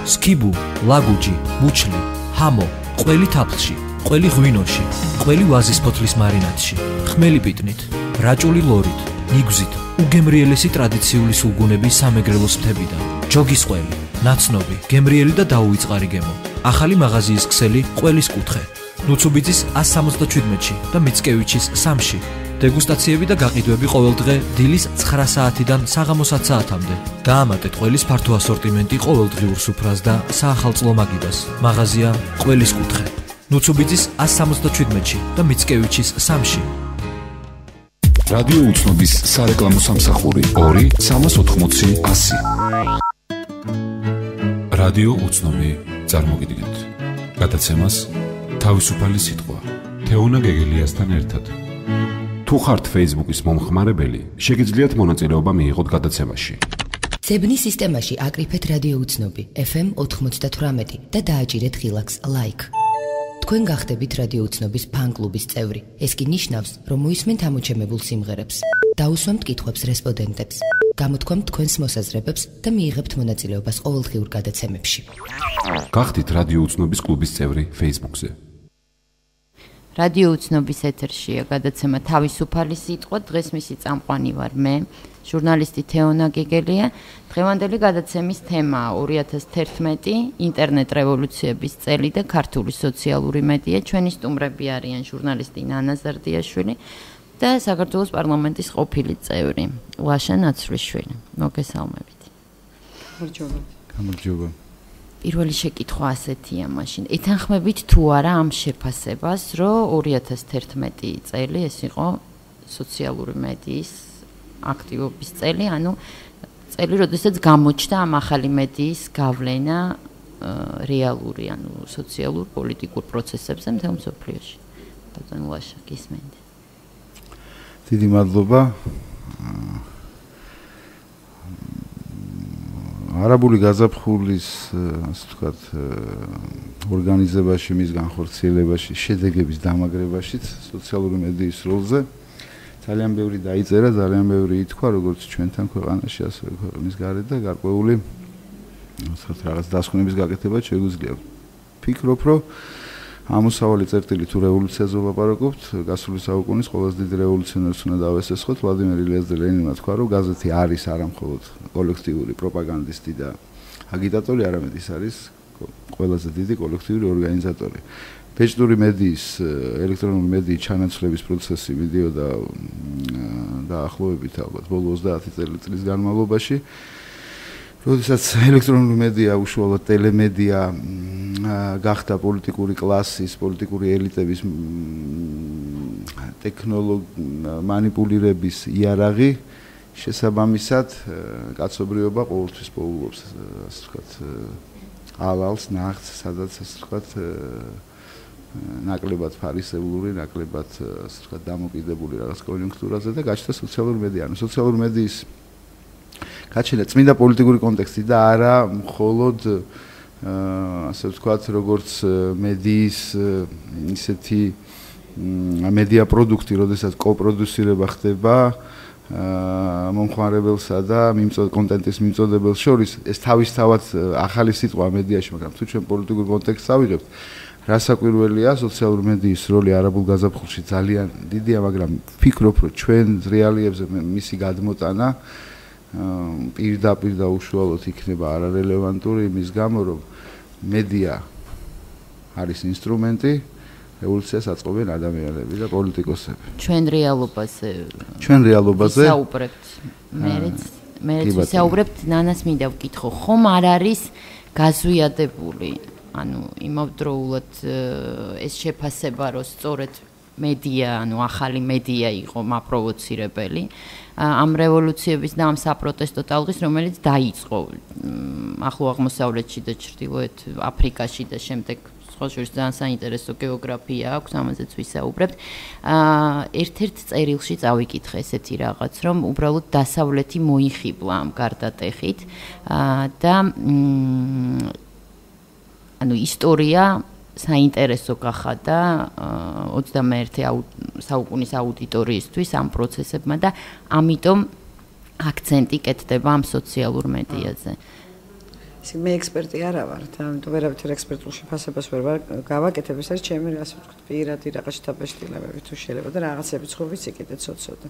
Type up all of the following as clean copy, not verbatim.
სქიბუ, ლაგუჯი, მუჩლი, ჰამო, ყველი თაფლში, ყველი ღვინოში, ყველი ვაზის ფოთლის მარინადში, ხმელი პიტნით, რაჭული ლორით, ნიგზით, უგემრიელესი ტრადიციული სულგუნების სამეგრელოს მთებიდან, ჯოგის ყველი, ნაცნობი, გემრიელი და დაუვიწყარი გემო, ახალი მაღაზიის ქსელი ყველის კუთხე, ნუცუბიძის 177-ში და მიცკევიჩის 3-ში. დეგუსტაციები და გაყიდვები ყოველ დღე დილის 9 საათიდან საღამოს 10 საათამდე. გაამატეთ ყველის ფართო ასორტიმენტი ყოველდღიურ სუფრას და საახალწლო მაგიდას. მაღაზია ყველის კუთხე. ნუცუბიძის 177-ში და მიცკევიჩის 3-ში. რადიო უცნობის სარეკლამო სამსახური 2 380 100. რადიო უცნობი წარმოგიდგენთ. გადაცემას თავისუფალი სიტყვა თეონა გეგელიასთან ერთად. თუ ხართ Facebook-ის მომხმარებელი, შეგიძლიათ მონაწილეობა მიიღოთ გადაცემაში. ძებნის სისტემაში აკრიფეთ რადიო უცნობი FM 98 და დააჭირეთ ხილაკს like. თქვენ გახდებით რადიო უცნობის ფან-კლუბის წევრი. ეს კი ნიშნავს, რომ მოისმენთ ამოჩემებულ სიმღერებს, დაუსვამთ კითხვებს რესპონდენტებს, გამოთქვამთ თქვენს მოსაზრებებს და მიიღებთ მონაწილეობას ყოველდღიურ გადაცემებში. გახდით რადიო უცნობის კლუბის წევრი Facebook-ზე. რადიო უცნობის ეთერშია გადაცემა თავისუფალი სიტყვა. დღეს მისი წამყვანი ვარ მე, ჟურნალისტი თეონა გეგელია. დღევანდელი გადაცემის თემაა 2011 ინტერნეტ რევოლუციების წელი და ქართული სოციალური მედია. ჩვენი სტუმრები არიან ჟურნალისტი ნანა ზარდიაშვილი და საქართველოს პარლამენტის ყოფილი წევრი ლაშა ნაცვლიშვილი. მოგესალმებით. გამარჯობა. პირველი შეკითხვა ასეთია მაშინ. ეთანხმებით თუ არა ამ შეფასებას, რომ 2011 წელი ეს იყო სოციალური მედიის აქტივობის წელი, ანუ წელი, როდესაც გამოჩნდა ამ ახალი მედიის გავლენა რეალური, ანუ სოციალურ პოლიტიკურ პროცესებზე მთელ მსოფლიოში. ბატონო ლაშა, გისმენთ. დიდი მადლობა. არაბული გაზაფხულის, ასე ვთქვათ, ორგანიზებაში, მის განხორციელებაში, შედეგების დამაგრებაშიც სოციალური მედიის როლზე ძალიან ბევრი დაიწერა, ძალიან ბევრი ითქვა, როგორც ჩვენთან ქვეყანაში, ასევე ქვეყნის გარეთ და გარკვეული რაღაც დასკვნების გაკეთება შეგვიძლია. ვფიქრობ, რომ ამოსავალი წერტილი თუ რევოლუციაზე ვლაპარაკობთ, გასული საუკუნის ყველაზე დიდი რევოლუციონერს უნდა დავესესხოთ, ვლადიმერ ილიას ლენინმა თქვა, რომ გაზეთი არის არა მხოლოდ კოლექტიური პროპაგანდისტი და აგიტატორი, არამედ ის არის ყველაზე დიდი კოლექტიური ორგანიზატორი. ბეჭდური მედიის, ელექტრონული მედიის ჩანაცვლების პროცესი მიდიოდა დაახლოებით ალბათ ბოლო 30 წლის განმავლობაში. როდესაც ელექტრონული მედია, უშუალოდ ტელემედია გახდა პოლიტიკური კლასის, პოლიტიკური ელიტების მანიპულირების იარაღი, შესაბამისად, კაცობრიობა ყოველთვის პოულობს, ასე ვთქვათ, ალალს, ნახტს, სადაც, ასე ვთქვათ, ნაკლებად ფარისევლური, ნაკლებად, ასე ვთქვათ, დამოკიდებული რაღაც კონიუნქტურაზე და გაჩნდა სოციალური მედია. ანუ სოციალური მედიის გაჩნდა წმინდა პოლიტიკური კონტექსტი და არა მხოლოდ ასე ვთქვათ, როგორც მედიის ისეთი მედია პროდუქტი, როდესაც კოპროდუცირება ხდება მომხმარებელსა და კონტენტის მიმწოდებელს შორის, ეს თავისთავად ახალი სიტყვა მედიაში, მაგრამ თუ ჩვენ პოლიტიკურ კონტექსტს ავიღებთ, რასაკვირველია, სოციალური მედიის როლი არაბულ გაზაფხულში ძალიან დიდია, მაგრამ ვფიქრობ, რომ ჩვენ რეალიებზე მისი გადმოტანა პირდაპირ და უშუალოდ იქნება არარელევანტური იმის გამო, რომ მედია არის ინსტრუმენტი, რევოლუციას აწყობენ ადამიანები და პოლიტიკოსები. ჩვენ რეალობაზე საუბრებთ. მეც საუბრებთ, ნანას მინდა ვკითხო, ხომ არ არის გაზვიადებული, ანუ იმავდროულად ეს შეფასება, რომ სწორედ მედია, ანუ ახალი მედია იყო მაპროვოცირებელი ამ რევოლუციების და ამ საპროტესტო ტალღის, რომელიც დაიწყო ახლო აღმოსავლეთში და ჩრდილოეთ აფრიკაში და შემდეგ სხვა შორის ძალიან საინტერესო გეოგრაფია აქვს, ამაზეც ვისაუბრებთ. ერთ-ერთ წერილში წავიკითხე ესეთი რაღაც, რომ უბრალოდ დასავლეთი მოიხიბლა ამ გარდატეხით და ანუ ისტორია საინტერესო გახადა 21 საუკუნის აუდიტორიისთვის ამ პროცესებმა და ამიტომ აქცენტი კეთდება ამ სოციალურ მედიაზე. მე ექსპერტი არა ვარ, ამიტომ ვერავითარ ექსპერტულ შეფასებას ვერ გავაკეთებ, ეს არის ჩემი ასე ვთქვათ, პირადი რაღაც დაბეშტილებები თუ შეიძლება და რაღაცები ხო ვიცი კიდე ცოტ-ცოტ.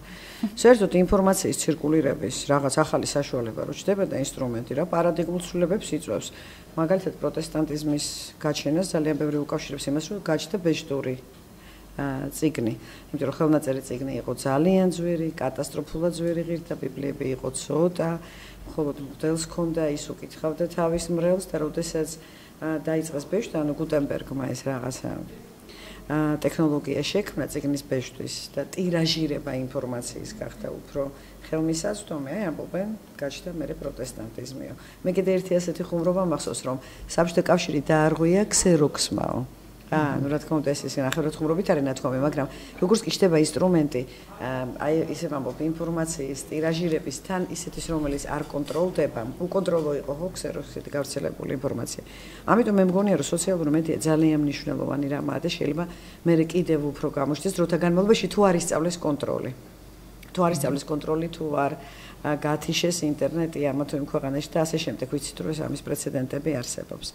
საერთოდ ინფორმაციის ცირკულირების რაღაც ახალი საშუალება რო ჩდება და ინსტრუმენტი რა პარადიგმულ ცვლილებებს იწვევს. მაგალითად პროტესტანტიზმის გაჩენას ძალიან ბევრი უკავშირებს იმას, რომ გაჩნდა ბეჭდური წიგნი, იმიტომ რომ ხელნაწერი წიგნი იყო ძალიან ძვირი, კატასტროფულად ძვირი ღირდა ბიბლიები იყო ცოტა, ხოლო მოდელს ჰქონდა ის უკითხავდა თავის მრევლს და როდესაც დაიწყეს ბეჭდა, ანუ გუტენბერგმა ეს რაღაცა ტექნოლოგია შექმნა წიგნის ბეჭდვის და ტირაჟირება ინფორმაციის გახდა უფრო ხელმისაწვდომი, აი ამბობენ, გაჩნდა მერე პროტესტანტიზმიო. მე კიდე ერთი ასეთი ხუმრობა მახსოვს, რომ საბჭოთა კავშირი დაარღვია ქსეროქსმაო. ну, რა თქმა უნდა, ეს ნახევრად ხუმრობით არის ნათქვამი, მაგრამ როგორც კი ხდება ინსტრუმენტი, აი ისე ვამბობ, ინფორმაციის ტირაჟირების თან ისეთის, რომელიც არ კონტროლდება, უკონტროლო იყო ხო ქსეროქსეთი გავრცელებული ინფორმაცია. ამიტომ მე მგონია, რომ სოციალური მედია ძალიან მნიშვნელოვანი რამაა და შეიძლება მე კიდევ უფრო გამოჩნდეს დროთა განმავლობაში თუ არ ისწავლეს კონტროლი. თუ არ ისწავლეს კონტროლი, თუ არ გათიშეს ინტერნეტი ამა თუ იმ ქვეყანაში და ასე შემდეგ, ვიცით რომ ამის პრეცედენტები არსებობს.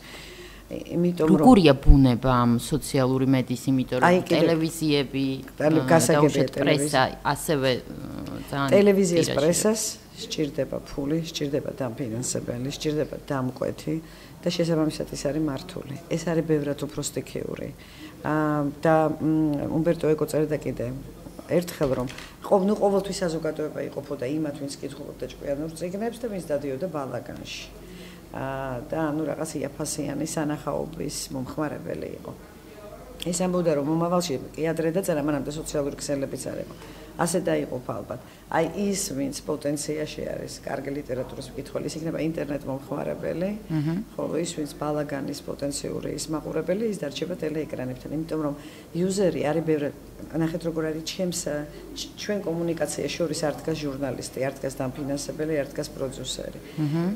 იმიტომ რომ როგორია ბუნება ამ სოციალური მედიის, იმიტომ რომ ტელევიზიები, გასაგებია პრესა, ასევე ძალიან ტელევიზიას პრესას სჭირდება ფული, სჭირდება დამფინანსებელი, სჭირდება დამკვეთი და შესაბამისად ის არის მართული. ეს არის ბევრად უფრო სტიქიური. და უმბერტო ეკო წერდა კიდე ერთხელ რომ ყოველთვის საზოგადოება იყოფოდა იმათ, ვინც კითხულობდა ჭკვიანურ წიგნებს და ვინც დადიოდა ბალაგანში. და ანუ რაღაც იაფასიანი სანახაობის მომხმარებელი იყო. ეს ამბობდა რომ მომავალში კი ადრე დაწერა, მანამდე სოციალური ქსელებიც არ იყო. ასე დაიყოფა ალბათ. აი ის ვინც პოტენციაში არის კარგი ლიტერატურის მკითხველი, ის იქნება ინტერნეტ მომხმარებელი, ხოლო ის ვინც ბალაგანის პოტენციური ის მაყურებელი, ის დარჩება ტელეეკრანებთან, იმიტომ რომ იუზერი არის ბევრად ნახეთ როგორ არის ჩვენ კომუნიკაციაში შორის არ დგას ჟურნალისტი, არ დგას დამფინანსებელი, არ დგას პროდიუსერი.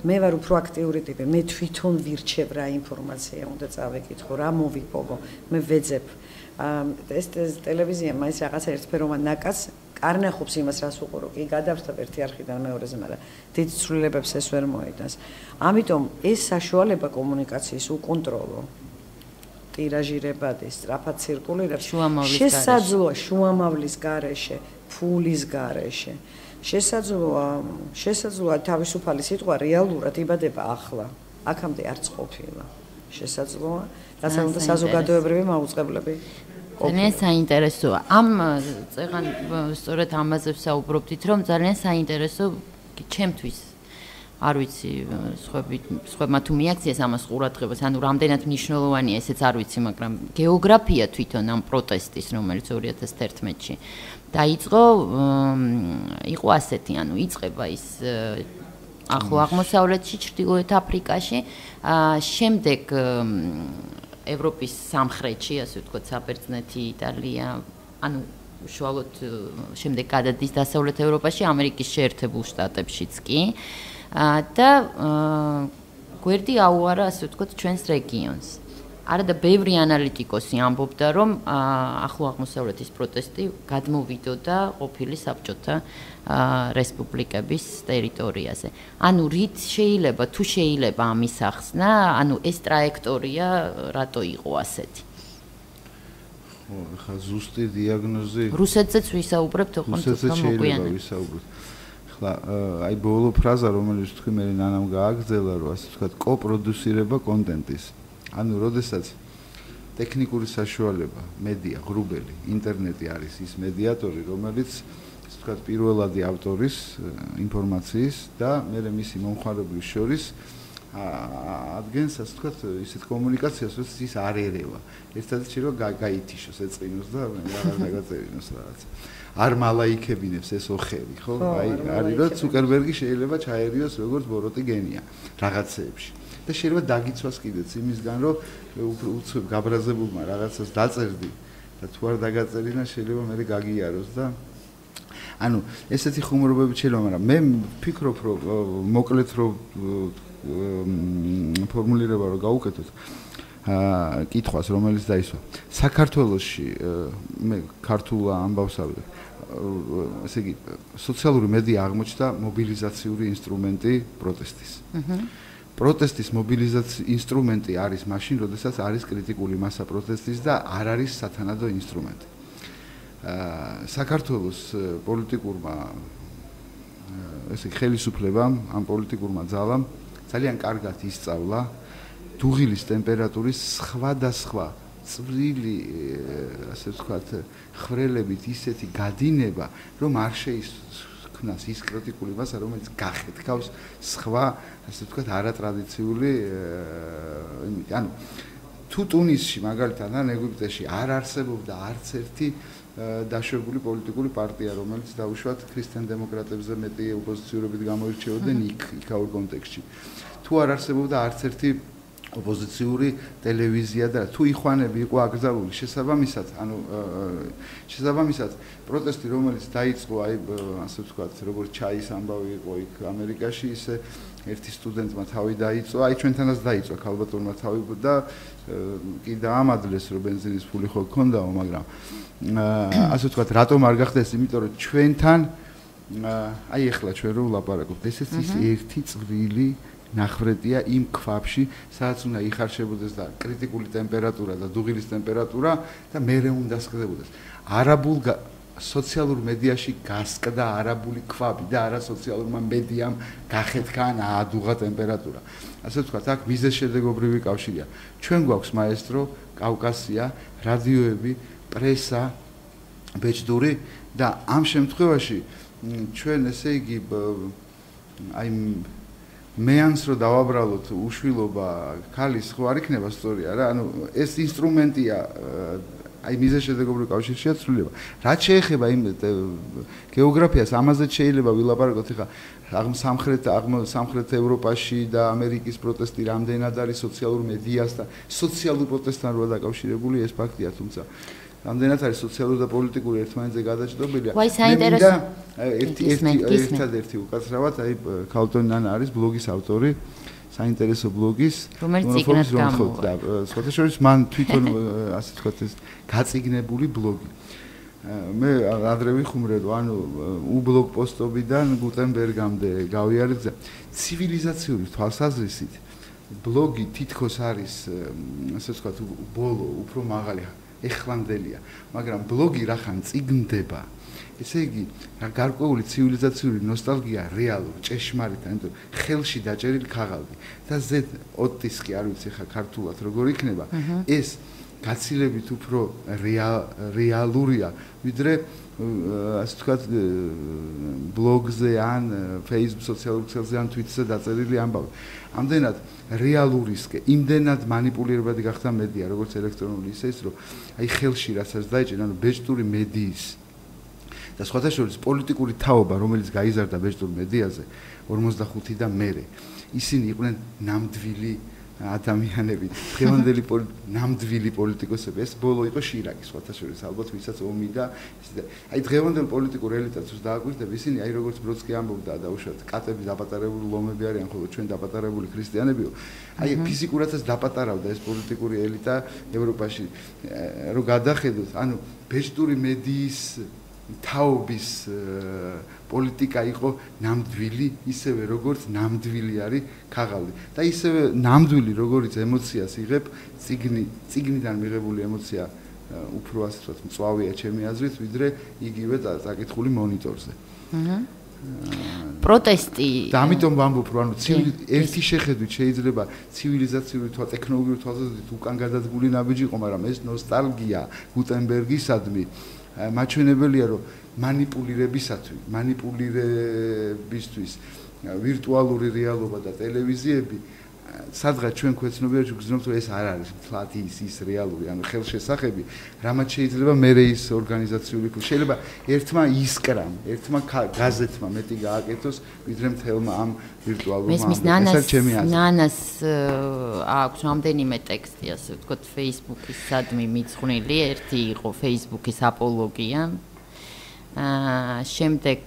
მე ვარ უფრო აქტიური ტიპი, მე თვითონ ვირჩევ რა ინფორმაცია უნდა წავეკითხო, რა მოვიპოვო, მე ვეძებ. ეს ტელევიზია მაინც რაღაცა ერთფეროვან ნაკადს არ ნახობს იმას, რას უყურო, კი გადავსტავ ერთი არხიდან მეორეზე, მაგრამ დიდ ცვლილებებს ეს ვერ მოედანს. ამიტომ ეს საშუალება კომუნიკაციის უკონტროლო ტირაჟირებადი, სწრაფად ცირკულირება შესაძლოა შუამავლის გარეშე, ფულის გარეშე. შესაძლოა თავისუფალი სიტყვა რეალურად იბადება ახლა. აქამდე არც ყოფილა. შესაძლოა, რასაც უნდა საზოგადოებრივი მაუწყებლები. ძალიან საინტერესოა. ამ წეგან სწორედ ამაზე ვსაუბრობდით, რომ ძალიან საინტერესო ჩემთვის არ ვიცი, სხვებმა თუ მიაქციეს ამას ყურადღებას, ანუ რამდენად მნიშვნელოვანია, ესეც არ ვიცი, მაგრამ გეოგრაფია თვითონ ამ პროტესტის, რომელიც 2011-ში დაიწყო, იყო ასეთი, ანუ იწყება ის ახლო აღმოსავლეთში, ჩრდილოეთ აფრიკაში, შემდეგ ევროპის სამხრეთში, ასე ვთქვათ, საბერძნეთი, იტალია, ანუ უშუალოდ შემდეგ გადადის დასავლეთ ევროპაში, ამერიკის შეერთებულ შტატებშიც კი. და გვერდი აუარა, ასე ვთქვათ, ჩვენს რეგიონს. არა და ბევრი ანალიტიკოსი ამბობდა, რომ ახლო აღმოსავლეთის პროტესტი გადმოვიდოდა ყოფილი საბჭოთა რესპუბლიკების ტერიტორიაზე. ანუ რით შეიძლება, თუ შეიძლება ამის ახსნა, ანუ ეს ტრაექტორია რატო იყო ასეთი? ხო, ხა ზუსტი დიაგნოზი. რუსეთზეც ვისაუბრებთ, ხო, რუსეთზეც შეიძლება ვისაუბროთ. ხლა, აი ბოლო ფრაზა, რომელიც თქვი მე ნანამ გააგრძელა, რომ ასე ვთქვათ, კოპროდუცირება კონტენტის. ანუ, როდესაც ტექნიკური საშუალება, მედია, ღრუბელი, ინტერნეტი არის ის მედიატორი, რომელიც ასე ვთქვათ, პირველადი ავტორის ინფორმაციის და მერე მისი მომხმარებლის შორის ადგენს, ასე ვთქვათ, ისეთ კომუნიკაციას, რომ ის არ ერევა. ერთად შეიძლება გაითიშოს, ეწყინოს და რაღაც დაგაწერინოს რაღაც. არ მალაიქებინებს ეს ოხერი, ხო? აი, არის რომ ცუკერბერგი შეიძლება ჩაერიოს როგორც ბოროტი გენია რაღაცეებში. და შეიძლება დაგიცვას კიდეც იმისგან, რომ უცებ გაბრაზებულმა რაღაცას დაწერდი და თუ არ დაგაწერინა, შეიძლება მე გაგიაროს და ანუ ესეთი ხუმრობები შეიძლება, მაგრამ მე ვფიქრობ, რომ მოკლედ რომ ფორმულირება რომ გავუკეთოთ კითხვას, რომელიც დაისვა. საქართველოში მე ქართულ ამბავს ავიღებ. ესე იგი, სოციალური მედია აღმოჩნდა მობილიზაციური ინსტრუმენტი პროტესტის. პროტესტის მობილიზაციის ინსტრუმენტი არის მაშინ, როდესაც არის კრიტიკული მასა პროტესტის და არ არის სათანადო ინსტრუმენტი. საქართველოს პოლიტიკურმა ხელისუფლებამ, ამ პოლიტიკურმა ძალამ ძალიან კარგად ისწავლა დუღილის ტემპერატურის სხვადასხვა წვრილი, ასე ვთქვათ, ხრელებით ისეთი გადინება, რომ არ შეიქმნას ის კრიტიკული მასა, რომელიც გახეთქავს სხვა, ასე ვთქვათ, არატრადიციული, ანუ თუ ტუნისში მაგალითად ან ეგვიპტეში არ არსებობდა არც ერთი დაშვებული პოლიტიკური პარტია, რომელიც დაუშვათ ქრისტიან დემოკრატებზე მეტი ოპოზიციურობით გამოირჩეოდნენ იქაურ კონტექსტში. თუ არ არსებობდა არც ერთი ოპოზიციური ტელევიზია და თუ იხვანები იყო აკრძალული შესაბამისად პროტესტი რომელიც დაიწყო ასე ვთქვათ როგორც ჩაის ამბავი იყო იქ ამერიკაში ისე ერთი სტუდენტმა თავი დაიწყო ჩვენთანაც დაიწყო ქალბატონმა თავი და კი დაამადლეს რომ ბენზინის ფული ხო გქონდაო მაგრამ ასე ვთქვათ რატომ არ გახდეს იმიტომ რომ ჩვენთან ეხლა ჩვენ რო ვლაპარაკობთ ესეც ის ერთი წვრილი ნახრეტია იმ ქვაბში, სადაც უნდა იხარშებოდეს და კრიტიკული ტემპერატურა და დუღილის ტემპერატურა და მერე უნდა სკდებოდეს. არაბულ სოციალურ მედიაში გასკდა არაბული ქვაბი და არა სოციალურმა მედიამ გახეთქა ან აადუღა ტემპერატურა. ასე ვთქვათ, აქ მიზეზშედეგობრივი კავშირია. ჩვენ გვაქვს მაესტრო, კავკასია, რადიოები, პრესა, ბეჭდური და ამ შემთხვევაში ჩვენ ესე იგი აი მეანს რო დავაბრალოთ უშვილობა ქალის ხო არ იქნება სწორია რა ანუ ეს ინსტრუმენტია აი მიზეზშედეგობრივი კავშირშია ცვლილება რაც შეეხება იმ გეოგრაფიას ამაზე შეიძლება ვილაპარაკოთ ხა სამხრეთ ევროპაში და ამერიკის პროტესტი რამდენად არის სოციალურ მედიას და სოციალურ პროტესტთან როა დაკავშირებული ეს ფაქტია თუმცა რამდენად არის სოციალური და პოლიტიკური ერთმანეთზე გადაჭრობილია. ვაი საინტერესო. ერთადერთი უკაცრავად აი ქალბატონი ნანა არის ბლოგის ავტორი, საინტერესო ბლოგის, რომელიც წიგნად გამოვა. სხვათა შორის მან თვითონ ასე ვთქვათ ეს გაწიგნებული ბლოგი. მე ადრე ვიხუმრე რომ ანუ უბლოგ პოსტობიდან გუტენბერგამდე გავიარეთ ცივილიზაციური თვალსაზრისით ბლოგი თითქოს არის ასე ვთქვათ ბოლო უფრო მაღალი ეხლანდელია, მაგრამ ბლოგი რახან წიგნდება. ესე იგი, გარკვეული ცივილიზაციური ნოსტალგია რეალური, ჭეშმარიტი, ანუ ხელში დაჭერილი ქაღალდი და ზედ ოტისკი არ ვიცი ხა ქართულად როგორ იქნება, ეს გაცილებით უფრო რეალურია, ვიდრე ასე ვთქვათ ბლოგზე ან Facebook სოციალურ ქსელზე ან Twitter-ზე დაწერილი ამბავი. ამდენად რეალურისკე, იმდენად манипуლირებადი გახდა მედია, როგორც ელექტრონული ისე ის, რომ აი ხელში რასაც დაიჭერა, ანუ ბეჭდური მედიის და სხვათა შორის პოლიტიკური თაობა, რომელიც გაიზარდა ბეჭდურ მედიაზე 45 და მერე, ისინი იყვნენ ნამდვილი ადამიანები, დღევანდელი ნამდვილი პოლიტიკოსები, ეს ბოლო იყო შირაკი, სხვათა შორის ალბათ ვისაც ომი და აი დღევანდელ პოლიტიკურ ელიტას უშ დააგვირდები, ისინი აი როგორც ბროდსკი ამბობდა დაუშვათ, კატები დაპატარებული ლომები არიან, ხოლო ჩვენ დაპატარებული ქრისტიანებიო. აი ფიზიკურადაც დაპატარავდა ეს პოლიტიკური ელიტა ევროპაში, რომ გადახედოთ, ანუ ბეჭდური მედიის თაობის პოლიტიკა იყო ნამდვილი, ისევე როგორც ნამდვილი არის ქაღალდი. და ისევე ნამდვილი როგორც ემოციას იღებ, წიგნიდან მიღებული ემოცია უფრო ასე ვთქვათ, მწვავეა ჩემი აზრით, ვიდრე იგივე წაკითხული მონიტორზე. პროტესტი და ამიტომ ვამბობ, რომ ანუ ერთი შეხედვით შეიძლება ცივილიზაციური ტექნოლოგიური თვალსაზრისით უკან გადადგმული ნაბიჯი იყო, მაგრამ ეს ნოსტალგია გუტენბერგისადმი მაჩვენებელია რომ манипуლირებისთვის ვირტუალური რეალობა და ტელევიზიები სადღაც ჩვენ ქვეცნობიერში გრძნობთ რომ ეს არ არის თლათ ის რეალური ანუ ხელშესახები რამაც შეიძლება მერე ის ორგანიზაციული შეიძლება ერთმა ისკრამ ერთმა გაზეთმა მეტი გააკეთოს ვიდრე მთელმა ამ ვირტუალურმა ნანას აქვს რამდენიმე ტექსტი ასე ვთქვათ Facebook-ის სადმი მიძღვნილი ერთი იყო Facebook-ის აპოლოგია შემდეგ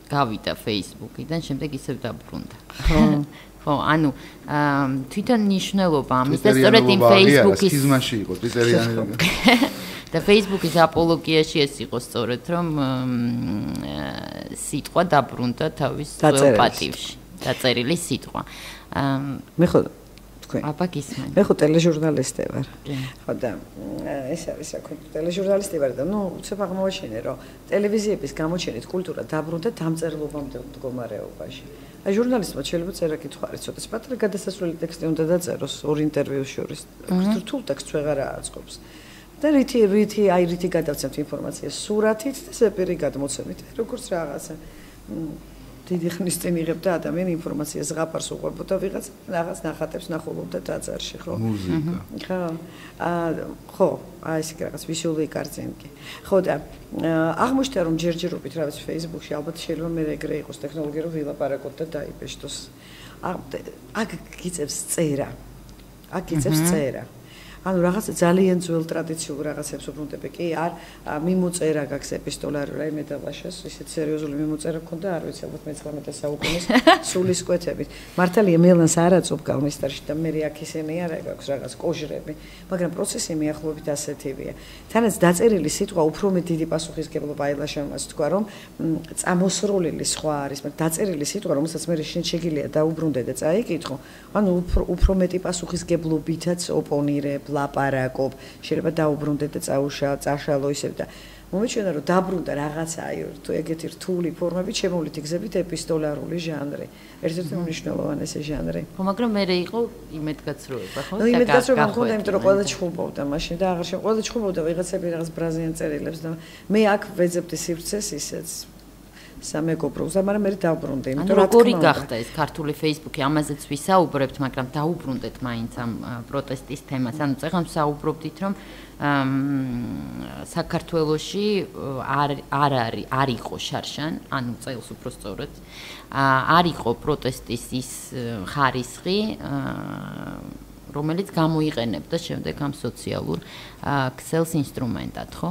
გავიდა Facebook-იდან შემდეგ ისევ დაბრუნდა ხო ანუ თვითონ ნიშნულობა ამის და სწორედ იმ Facebook-ის სქიზმაში იყო Twitter-იანი და Facebook-ის აპოლოგიაში ეს იყო სწორედ რომ სიტყვა დაბრუნდა თავის პატივში დაწერილი სიტყვა მე ხო თქვენ აბა გისმენ მე ხო ტელეჟურნალისტი ვარ ხო და ეს არის აქ ტელეჟურნალისტი ვარ და უცებ აღმოაჩინე რომ ტელევიზიების გამოჩენით კულტურა დაბრუნდა დამწერლობამდე მდგომარეობაში აი ჟურნალისტმა შეიძლება წერა კითხვა არის ცოტა პატარა გადასასვლელი ტექსტი უნდა დაწეროს ორ ინტერვიუს შორის რთულ ტექსტს ვეღარ აწყობს და რითი გადავცემთ ინფორმაციას სურათით და ზეპირი გადმოცემით როგორც რაღაცა დიდი ხნის წინ იღებდა ადამიანი ინფორმაციას ზღაპარს უყვებოდა ვიღაც რაღაც ნახატებს ნახულობდა ტაძარში ხო მუსიკა ხო აი ეს რაღაც ვიზუალური კარტინკი ხო და აღმოჩნდა რომ ჯერჯერობით რაღაც Facebook-ში ალბათ შეიძლება მე ეგრე იყოს ტექნოლოგია რომ ვილაპარაკოთ და დაიბეჭდოს აქ გიწევს წერა ანუ რაღაც ძალიან ძველ ტრადიციულ რაღაცებს უბრუნდები კი არ მიმოწერა გაქვს ეპისტოლარი რაიმე დაბაშას ისეთ სერიოზული მიმოწერა ქონდა არ ვიცი ალბათ მე-19 საუკუნის სულის კვეთებით მართალია მელანს არ აწობ კალმისტარში და მე აქ ისინი არა გაქვს რაღაც კოჟრები მაგრამ პროცესი მიახლოებით ასეთივეა თანაც დაწერილი სიტყვა უფრო მეტ დიდი პასუხისგებლობა აილაშემას თქვა რომ წამოსროლილი სხვა არის მაგრამ დაწერილი სიტყვა რომელსაც მე შენ შეგიძლია დაუბრუნდე და წაიკითხო ანუ უფრო მეტი პასუხისგებლობითაც ოპონირებ ლაპარაკობ, შეიძლება დაუბრუნდე და წაშალო ისევ და მომეჩვენა რომ დაბრუნდა რაღაცა აი თუ ეგეთი რთული ფორმებით შემოვლითი გზებით ეპისტოლარული ჟანრი. ერთ-ერთი მნიშვნელოვანესი ჟანრი. ხო, მაგრამ მე იყო იმედგაცრუება, ხო? და იმედგაცრუება მქონდა, იმიტომ რომ ყველა ჩხუბობდა მაშინ და აღარ ყველა ჩხუბობდა ვიღაცები რაღაც ბრაზილიან წერილებს და მე აქ ვეძებდი სივრცეს ისეც სამეგობროს, მაგრამ მე დავბრუნდი, იმიტომ რომ როგორი გახდა ეს ქართული Facebook-ი, ამაზეც ვისაუბრებთ, მაგრამ დაუბრუნდეთ მაინც ამ პროტესტის თემას. ანუ წეგან ვსაუბრობდით, რომ საქართველოში არ იყო შარშან, ანუ წელს უფრო სწორად, არ იყო პროტესტის ის ხარისხი, რომელიც გამოიყენებდა შემდეგ ამ სოციალურ ქსელს ინსტრუმენტად, ხო?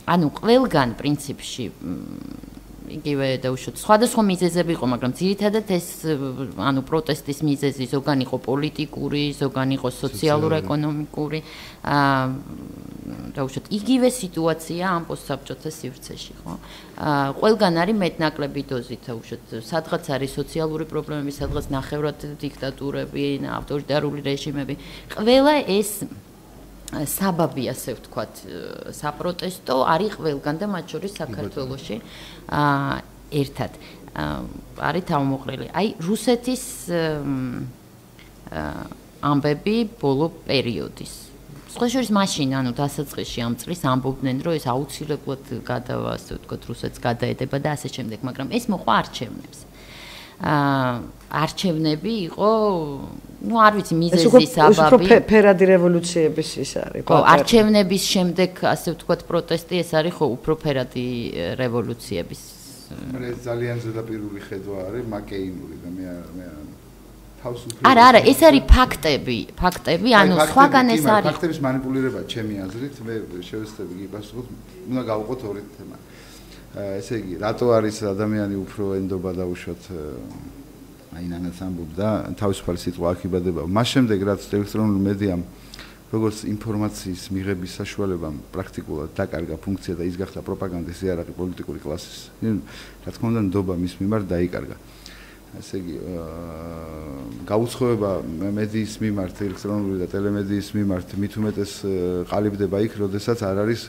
ანუ ყველგან პრინციპში იგივე დაუშვათ სხვადასხვა მიზეზები იყო, მაგრამ ძირითადად ეს ანუ პროტესტის მიზეზი ზოგან იყო პოლიტიკური, ზოგან იყო სოციალურ-ეკონომიკური, დაუშვათ იგივე სიტუაცია ამ პოსტსაბჭოთა სივრცეში, ხო? ყველგან არის მეტნაკლები დოზით, დაუშვათ სადღაც არის სოციალური პრობლემები, სადღაც ნახევრად დიქტატურები, ავტორიტარული რეჟიმები. ყველა ეს საბაბი ასე ვთქვათ საპროტესტო არის ყველგან და მათ შორის საქართველოში ერთად არის თავმოყრილი. აი რუსეთის ამბები ბოლო პერიოდის. სხვა შორის მაშინ ანუ დასაწყისში ამ წლის ამბობდნენ რომ ეს აუცილებლად გადავა ასე ვთქვათ რუსეთს გადაედება და ასე შემდეგ, მაგრამ ეს მოყვა არჩევნებს. არჩევნები იყო, ну არ ვიცი მიზეზის საბაბი. ეს უფრო ფერადი რევოლუციების ის არის. ხო, არჩევნების შემდეგ, ასე ვთქვათ, პროტესტი ეს არის ხო უფრო ფერადი რევოლუციების. მე ძალიან ზედაპირული ხედვა არის, მაკეინური და მე არა, ეს არის ფაქტები, ანუ სხვაგან ეს არის. ფაქტების манипуლირება ჩემი აზრით, მე შევეცდები გიპასუხოთ, უნდა გავუყოთ ორი თემა. ესე იგი, რატო არის ადამიანი უფრო ენდობა დაუშვათ აი ნანაც ამბობდა, თავისუფალი სიტყვა აქ იბადება. მას შემდეგ რაც ელექტრონული მედიამ როგორც ინფორმაციის მიღების საშუალებამ პრაქტიკულად დაკარგა ფუნქცია და ის გახდა პროპაგანდის იარაღი პოლიტიკური კლასის. რა თქმა უნდა, ნდობა მის მიმართ დაიკარგა. ესე იგი, გაუცხოება მედიის მიმართ, ელექტრონული და ტელემედიის მიმართ მით უმეტეს ყალიბდება იქ, როდესაც არ არის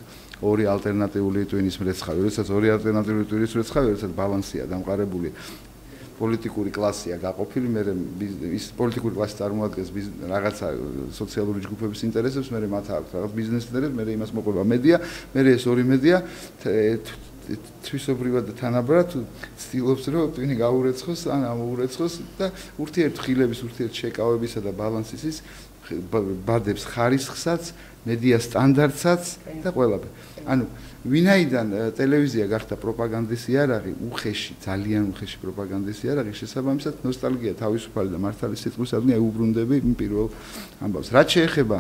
ორი ალტერნატიული ტვინის მრეცხავი, როდესაც ორი ალტერნატიული ტვინის მრეცხავი, როდესაც ბალანსია დამყარებული. პოლიტიკური კლასია გაყოფილი, მე ის პოლიტიკური კლასი წარმოადგენს რაღაცა სოციალური ჯგუფების ინტერესებს, მე მათ აქვს რაღაც ბიზნეს ინტერესები, მე იმას მოყვება მედია, მე ეს ორი მედია თვისობრივად და თანაბრად ცდილობს რომ ტვინი გაურეცხოს ან ამოურეცხოს და ურთიერთხილების, ურთიერთშეკავებისა და ბალანსის ის ბადებს ხარისხსაც, მედია სტანდარტსაც და ყველაფერი. ანუ ვინაიდან ტელევიზია გახდა პროპაგანდის იარაღი, ძალიან უხეში პროპაგანდის იარაღი, შესაბამისად ნოსტალგია თავისუფალი და მართალი სიტყვისადმი აუბრუნდები პირველ ამბავს. რაც შეეხება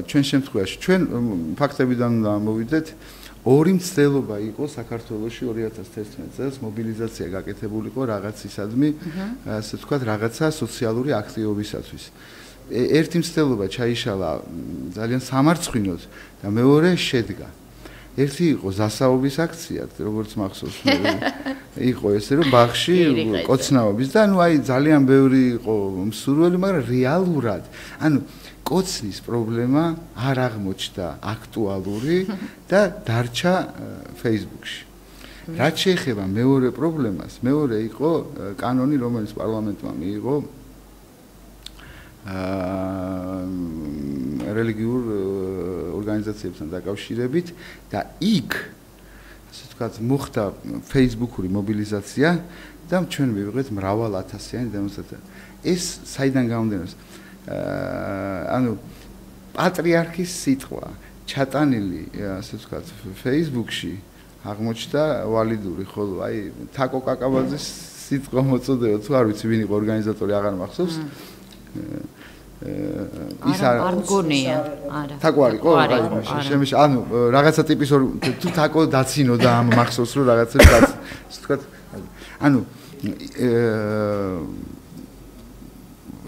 ჩვენ შემთხვევაში, ჩვენ ფაქტებიდან მოვიდეთ, ორი მცდელობა იყო საქართველოში 2011 წელს მობილიზაცია გაკეთებულიყო რაღაცისადმი, ასე ვთქვათ, რაღაცა სოციალური აქტივობისათვის. ერთი მცდელობა ჩაიშალა ძალიან სამარცხვინოდ და მეორე შედგა. ერთი იყო ზასაობის აქცია, როგორც მახსოვს მე. იყო ესე რომ ბაღში კოცნაობის და ძალიან ბევრი იყო მსურველი, მაგრამ რეალურად კოცნის პრობლემა არ აღმოჩნდა აქტუალური და დარჩა Facebook-ში. რაც შეეხება მეორე პრობლემას, მეორე იყო კანონი, რომელიც პარლამენტმა მიიღო რელიგიურ ორგანიზაციებთან დაკავშირებით და იქ ასე ვთქვათ მოხდა Facebook-ური მობილიზაცია და ჩვენ მივიღეთ მრავალ ათასიანი დემონსტრაცია. ეს საიდან გამომდინარეობს? პატრიარქის სიტყვა ჩატანილი ასე ვთქვათ Facebook-ში აღმოჩნდა ვალიდური, ხოლო თაკო კაკაბაძის სიტყვა მოწოდება თუ არ ვიცი ვინ იყო ორგანიზატორი, აღარ მახსოვს. ის არ მგონია, არა. თაკო არ იყო? შემეშ რაღაცა ტიპის თუ თაკო დაცინოდა ამ მახსოვს რომ რაღაცებს ასე ვთქვათ.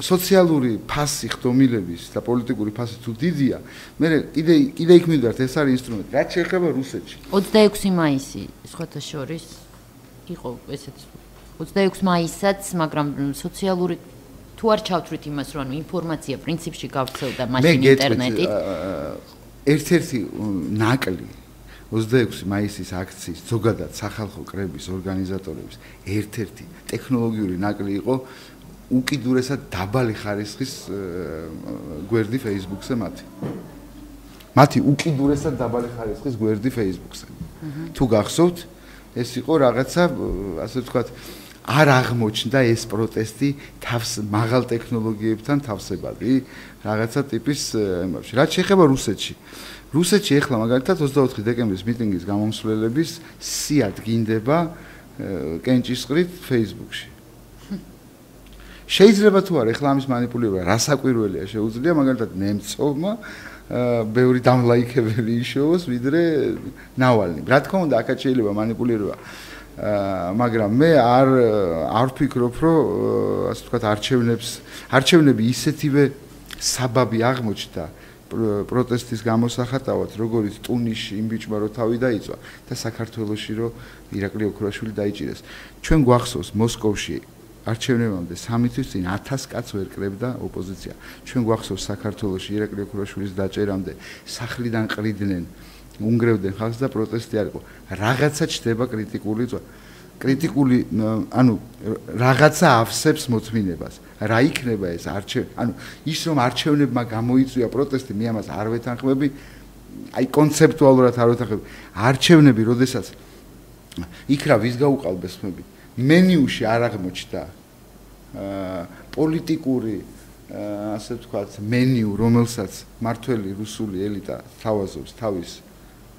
სოციალური ფასი ხდომილების და პოლიტიკური ფასი თუ დიდია, მე კიდე იქ მივდივართ, ეს არის ინსტრუმენტი. რაც შეეხება რუსეთში. 26 მაისი სხვათა შორის იყო ესეც 26 მაისაც, მაგრამ სოციალური თუ არ ჩავთვლით იმას, რომ ინფორმაცია პრინციპში გავრცელდა მაშინ ინტერნეტით. ერთ-ერთი ნაკლი 26 მაისის აქციის ზოგადად სახალხო კრების ორგანიზატორების ერთ-ერთი ტექნოლოგიური ნაკლი იყო უკიდურესად დაბალი ხარისხის გვერდი Facebook-ზე მათი. მათი უკიდურესად დაბალი ხარისხის გვერდი Facebook-ზე. თუ გახსოვთ, ეს იყო რაღაცა, ასე ვთქვათ, არ აღმოჩნდა ეს პროტესტი თავს მაღალ ტექნოლოგიებთან თავსებადი, რაღაცა ტიპის იმაში. რაც შეეხება რუსეთში. რუსეთში ახლა მაგალითად 24 დეკემბრის მიტინგის გამომსვლელების სია დგინდება კენჭისყრით Facebook-ში. შეიძლება თუ არა ახლა ამის მანიპულირება რასაკვირველია შეუძლია მაგალითად ნემცოვმა ბევრი დამლაიქებელი იშოვოს ვიდრე ნავალნი. რა თქმა უნდა აქაც შეიძლება მანიპულირება მაგრამ მე არ ვფიქრობ რომ ასე ვთქვათ არჩევნები ისეთივე საბაბი აღმოჩნდა პროტესტის გამოსახატავად როგორც ტუნისში იმბიჭმა რო თავი დაიწვა და საქართველოში რო ირაკლი ოქროაშვილი დაიჭირეს. ჩვენ გვახსოვს მოსკოვში არჩევნებამდე 3 თვის წინ 1000 კაცს ვერ კრებდა ოპოზიცია. ჩვენ გვახსოვს საქართველოში ირაკლი ოქროაშვილის დაჭერამდე სახლიდან ყრიდნენ, უნგრევდნენ ხალხს და პროტესტი არ იყო. რაღაცა ჩდება კრიტიკული, რაღაცა ავსებს მოთმინებას. რა იქნება ეს ის რომ არჩევნებმა გამოიწვია პროტესტი, მე ამას არ ვეთანხმები, კონცეპტუალურად არ ვეთანხმები. არჩევნები, როდესაც იქ რა ვის გაუყალბეს ხმები? მენიუში არ აღმოჩნდა პოლიტიკური ასე ვთქვათ მენიუ, რომელსაც მართველი რუსული ელიტა თავაზობს თავის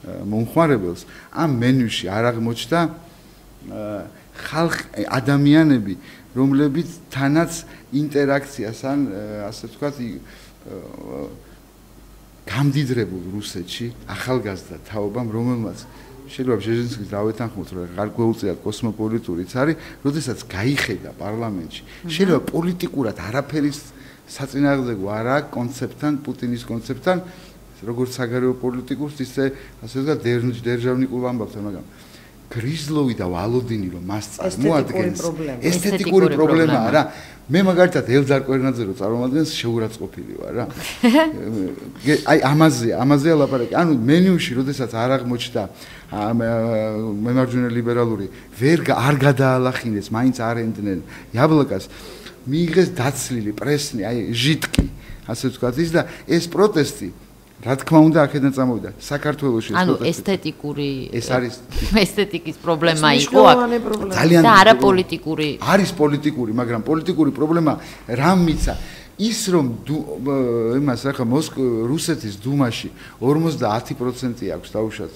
მომხმარებელს, ამ მენიუში არ აღმოჩნდა ადამიანები, რომლებიც თანაც ინტერაქციას ან ასე ვთქვათ გამდიდრებულ რუსეთში ახალგაზრდა თაობამ, რომელმაც შეიძლება ჟეჟინსკის დავეთანხმოთ, რომ გარკვეულწილად კოსმოპოლიტურიც არის, როდესაც გაიხედა პარლამენტში. შეიძლება პოლიტიკურად არაფერის საწინააღმდეგო არ აქვს კონცეპტთან, პუტინის კონცეპტთან, როგორც საგარეო პოლიტიკურს, ისე ასე ვთქვათ, დერჟავნიკულ ამბავთან, მაგრამ გრიზლოვი და ვალოდინი რომ მას წარმოადგენს ესთეტიკური პრობლემაა რა. მე მაგალითად ელზარ კვერნაძე რო წარმოადგენს შეურაცხყოფილი ვარ რა. ამაზეა ლაპარაკი. მენიუში როდესაც არ აღმოჩნდა მემარჯვენე ლიბერალური არ გადაალახინეს, მაინც არ ენდნენ იაბლაკას, მიიღეს დაცლილი პრესნი, ჟიტკი, ასე ვთქვათ ის და ეს პროტესტი რა თქმა უნდა აქედან წამოვიდა საქართველოში ესთეტიკური ეს არის ესთეტიკის პრობლემა იყო ძალიან და არა პოლიტიკური არის პოლიტიკური მაგრამ პოლიტიკური პრობლემა რამ მიცა ის რომ იმას ახლა რუსეთის დუმაში 50% აქვს დაუშვათ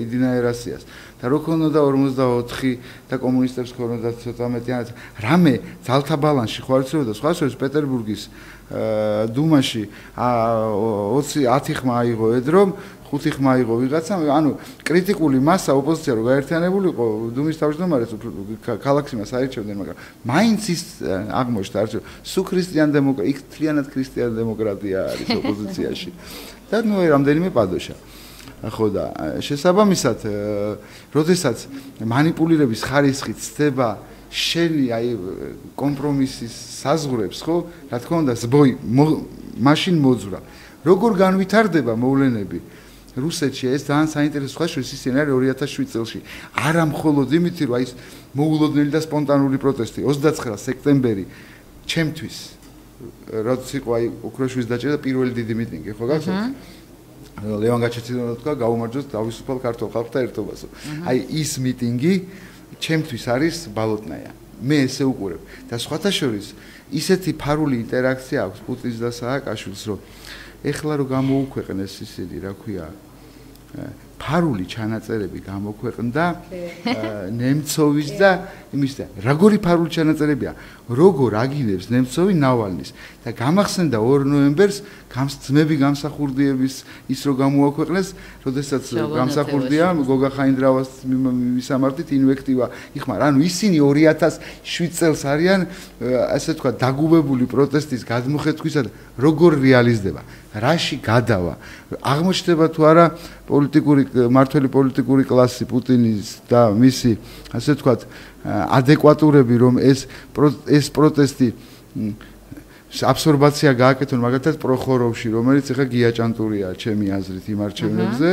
იდინა ერასიას და რო ქონოდა 44 და კომუნისტებს ქონოდა 19 რამე ძალთა ბალანსში ხوارცებოდა სხვა შორის პეტერბურგის დუმაში 10 ხმა აიღო ედრომ 5 ხმა აიღო ვიღაცა კრიტიკული მასა ოპოზიცია რო გაერთიანებულიყო დუმის თავმჯდომარეს ქალაქს იმას აირჩევდნენ მაგრამ მაინც ის აღმოჩნდა არჩევ სუ ქრისტიან დემოკრატია იქ თლიანად ქრისტიან დემოკრატია არის ოპოზიციაში და რამდენიმე პადოშა ხო და შესაბამისად, როდესაც манипуლირების ხარისხი ცდება შენი აი კომპრომისის საზღვრებს, ხო? რა თქმა უნდა, ზბოი მაშინ მოძვრა. როგორ განვითარდება მოვლენები რუსეთში ეს ძალიან საინტერესო ხაშურის ისინი არის 2007 წელში. არა მხოლოდ იმით, რომ აი მოულოდნელი და სპონტანური პროტესტი 29 სექტემბერი ჩემთვის როდის იყო აი ოქროშვილის დაჭერა პირველი დიდი მიტინგი, ხო გახსოვთ? ლევან გაჩეცილოვმა თქვა გაუმარჯოს თავისუფალ ქართულ ხალხთა ერთობასო. აი ის მიტინგი ჩემთვის არის ბალოტნაია. მე ესე უყურებ და სხვათა შორის ისეთი ფარული ინტერაქცია აქვს პუტინის და სააკაშვილის, რომ ეხლა რომ გამოუქვეყნეს ისინი, რა ქვია, ფარული ჩანაწერები გამოქვეყნდა ნემცოვის და იმის და როგორი ფარული ჩანაწერებია, როგორ აგინებს ნემცოვი ნავალნის და გამახსენდა 2 ნოემბერს ძმები გამსახურდიების ის რომ გამოაქვეყნეს, როდესაც გამსახურდია გოგა ხაინდრავას მისამართით ინვექტივა იხმარ. ანუ ისინი 2007 წელს არიან ასე თქვა დაგუბებული პროტესტის გადმოხეთქვისა და როგორ რეალიზდება, რაში გადავა, აღმოჩნდება თუ არა მართველი პოლიტიკური კლასი პუტინის და მისი ასე თქვა ადეკვატურები, რომ ეს პროტესტი აბსორბაცია გააკეთონ მაგალითად პროხოროვში, რომელიც ახლა გიაჭანტურია ჩემი აზრით იმ არჩევნებზე,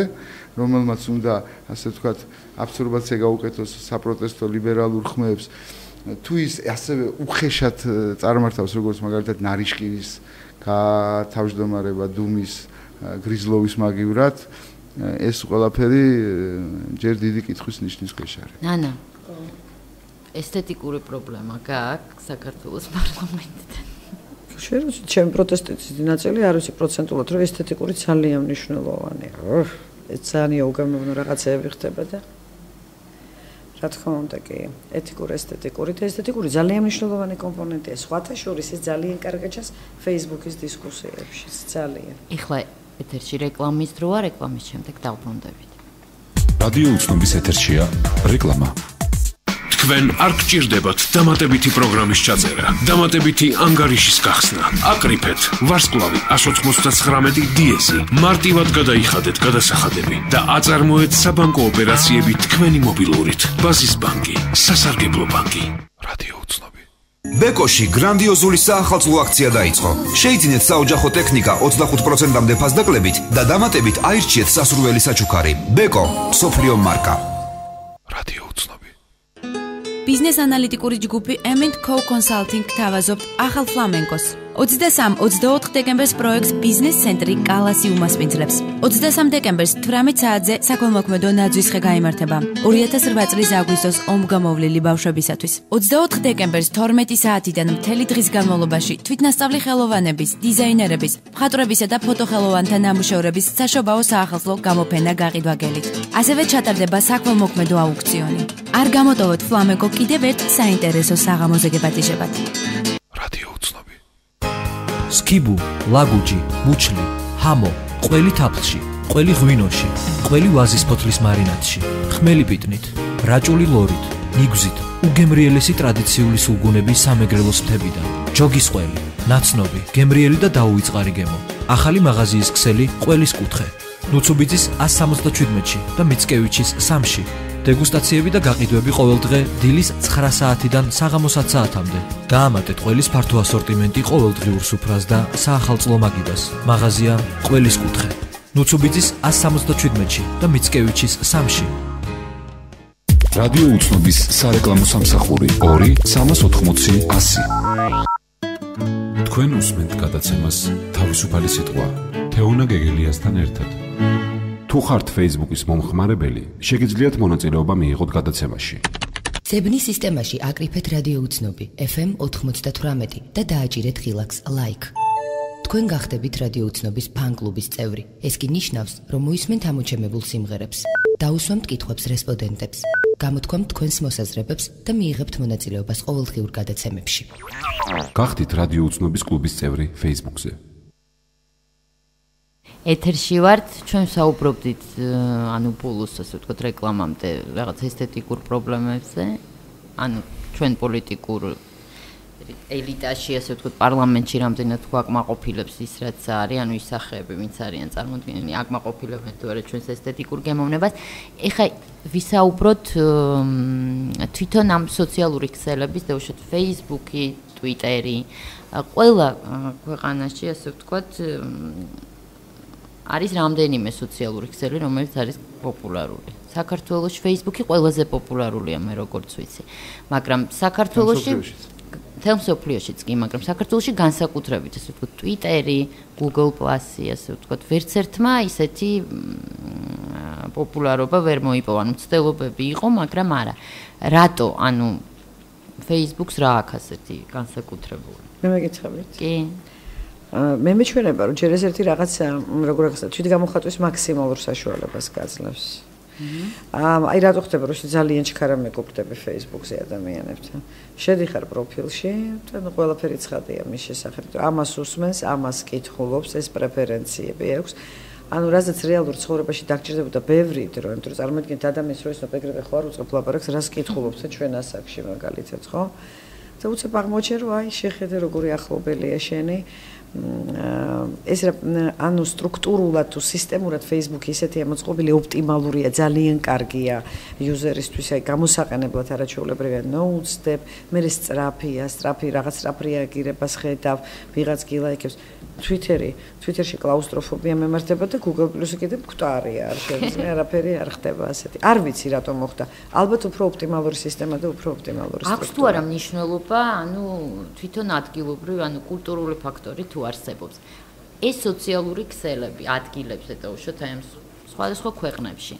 რომელმაც უნდა ასე ვთქვათ აბსორბაცია გაუკეთოს საპროტესტო ლიბერალურ ხმებს, თუ ის ასევე უხეშად წარმართავს როგორც მაგალითად ნარიშკინის თავმჯდომარეობა დუმის გრიზლოვის მაგივრად, ეს ყველაფერი ჯერ დიდი კითხვის ნიშნის ქვეშ არის. ნანა, ესთეტიკური პრობლემა გააქვს საქართველოს პარლამენტთან? შეიძლება ჩემი პროტესტის ნაწილი არ ვიცი პროცენტულად, რომ ესთეტიკური ძალიან მნიშვნელოვანია. ეს ძალიან უგემოვნო რაღაცეები ხდება და რა თქმა უნდა კი, ეთიკური, ესთეტიკური და ესთეტიკური ძალიან მნიშვნელოვანი კომპონენტია. სხვათა შორის ეს ძალიან კარგად ჩანს Facebook-ის დისკუსიებში, ძალიან. ეხლა ეთერში რეკლამის დროა, რეკლამის შემდეგ დავბრუნდებით. რადიო უცნობის ეთერშია რეკლამა. თქვენ არ გჭირდებათ დამატებითი პროგრამის ჩაწერა, დამატებითი ანგარიშის გახსნა. აკრიფეთ ვარსკვლავი 199 დიეზი. მარტივად გადაიხადეთ გადასახადები და აწარმოეთ საბანკო ოპერაციები თქვენი მობილურით. ბაზის ბანკი, სასარგებლო ბანკი. რადიო უცნობი. ბეკოში გრანდიოზული საახალწლო აქცია დაიწყო. შეიძინეთ საოჯახო ტექნიკა 25%-მდე ფასდაკლებით და დამატებით აირჩიეთ სასურველი საჩუქარი. ბეკო, სოფლიო მარკა. რადიო უცნობი. ბიზნეს ანალიტიკური ჯგუფი M&Co Consulting გთავაზობთ ახალ ფლამენკოს. 23-24 დეკემბერს პროექტს ბიზნეს ცენტრი კალასი უმასპინძლებს. 23 დეკემბერს 18 საათზე საქველმოქმედო ნაძვის ხე გაიმართება. 2008 წლის აგვისტოს ომგამოვლილი ბავშვებისათვის. 24 დეკემბერს 12 საათიდან მთელი დღის განმავლობაში თვითნასწავლი ხელოვანების, დიზაინერების, მხატვრებისა და ფოტოხელოვანთა ნამუშევრების საშობაო საახალწლო გამოფენა გაყიდვაგელით. ასევე ჩატარდება საქველმოქმედო აუქციონი. არ გამოტოვოთ ფლამენკო კიდევ ერთ საინტერესო საღამოზე გეპატიჟებათ. რადიო უცნობი. სკიბუ, ლაგუჯი, მუჩლი, ჰამო, ყველი თაფლში, ყველი ღვინოში, ყველი ვაზის ფოთლის მარინადში, ხმელი პიტნით, რაჭული ლორით, ნიგვზით, უგემრიელესი ტრადიციული სულგუნების სამეგრელოს მთებიდან, ჯოგის ყველი, ნაცნობი, გემრიელი და დაუვიწყარი გემო, ახალი მაღაზიის ქსელი ყველის კუთხე, ნუცუბიძის 177-ში და მიცკევიჩის 3-ში. დეგუსტაციები და გაყიდვები ყოველდღე დილის 9 საათიდან საღამოს 10 საათამდე. გაამატეთ ყველის ფართო ასორტიმენტი ყოველდღიურ სუფრას და საახალწლო მაგიდას. მაღაზია ყველის კუთხე. ნუცუბიძის 177-ში და მიცკევიჩის 3-ში. რადიო უცნობის სარეკლამო სამსახური 2-380-100. თქვენ უსმენთ გადაცემას თავისუფალი სიტყვა თეონა გეგელიასთან ერთად. თუ ხართ Facebook-ის მომხმარებელი, შეგიძლიათ მონაწილეობა მიიღოთ გადაცემაში. ძებნის სისტემაში აკრიფეთ რადიო უცნობი FM 98 და დააჭირეთ ხილაკს like. თქვენ გახდებით რადიო უცნობის ფან-კლუბის წევრი. ეს კი ნიშნავს, რომ მოისმენთ ამოჩემებულ სიმღერებს, დაუსვამთ კითხვებს რესპონდენტებს, გამოთქვამთ თქვენს მოსაზრებებს და მიიღებთ მონაწილეობას ყოველდღიურ გადაცემებში. გახდით რადიო უცნობის კლუბის წევრი Facebook-ზე. ეთერში ვართ, ჩვენ საუბრობდით ანუ ბოლოს ასე ვთქვათ რეკლამამდე რაღაც ესთეტიკურ პრობლემებზე, ანუ ჩვენ პოლიტიკურ ელიტაში, ასე ვთქვათ, პარლამენტში რამდენად გვაკმაყოფილებს ის, რაც არის, ანუ ის სახეები, ვინც არიან წარმოდგენილი, აკმაყოფილებენ თუ არა ჩვენს ესთეტიკურ გემოვნებას. ეხლა ვისაუბროთ თვითონ ამ სოციალური ქსელების, დაუშვათ Facebook-ი, Twitter-ი, ყველა ქვეყანაში, ასე ვთქვათ, არის რამდენიმე სოციალური ქსელი, რომელიც არის პოპულარული. საქართველოში Facebook-ი ყველაზე პოპულარულია, მე როგორც ვიცი. მაგრამ საქართველოში თელ მსოფლიოშიც კი, მაგრამ საქართველოში განსაკუთრებით, ასე ვთქვათ, Twitter-ი, Google Plus-ი, ასე ვთქვათ, ვერც ერთმა ისეთი პოპულარობა ვერ მოიპოვა. ანუ ცდილობები იყო, მაგრამ არა. რატო, ანუ Facebook-ს რა აქვს ასეთი განსაკუთრებული? მე მეკითხებით. კი. მე მეჩვენება, რომ ჯერ ეს ერთი რაღაც როგორ ახსნა, თვითგამოხატვის მაქსიმალურ საშუალებას გაძლევს. აი რატო ხდება, რომ ძალიან ჩქარა მეგობრდები Facebook-ზე ადამიანებთან. შედიხარ პროფილში, თან ყველაფერი ცხადია მის შესახებ. ამას უსმენს, ამას კითხულობს, ეს პრეფერენციები აქვს. ანუ რაზეც რეალურ ცხოვრებაში დაგჭირდებოდა ბევრი დრო, იმიტომ რომ წარმოიდგინეთ ადამიანს რო ისო ეგრევე ხო არ უწყობ ლაპარაკს, რას კითხულობთ ჩვენ ასაკში მაგალითად, ხო? და უცებ აღმოჩენ, რომ აი შეხედე როგორი ახლობელია შენი ეს ანუ სტრუქტურულად თუ სისტემურად Facebook-ი ისეთია მოწყობილი, ოპტიმალურია, ძალიან კარგია იუზერისთვის, აი გამოსაყენებლად არაჩვეულებრივია, ნოუცდებ, მე სწრაფი რაღაც სწრაფ რეაგირებას ხედავ, ვიღაც გილაიქებს. Twitter-ში კლაუსტროფობია მემართება და Google Plus-ი კიდე მკვდარია, არ შეიძლება არაფერი არ ხდება ასეთი. არ ვიცი რატომ მოხდა. ალბათ უფრო ოპტიმალური სისტემა და უფრო ოპტიმალური სტრუქტურა. აქვს თუ არა მნიშვნელობა, ანუ თვითონ ადგილობრივ, ანუ კულტურული ფაქტორი თუ არსებობს. ეს სოციალური ქსელები ადგილებზე და უშოთ აი ამ სხვადასხვა ქვეყნებში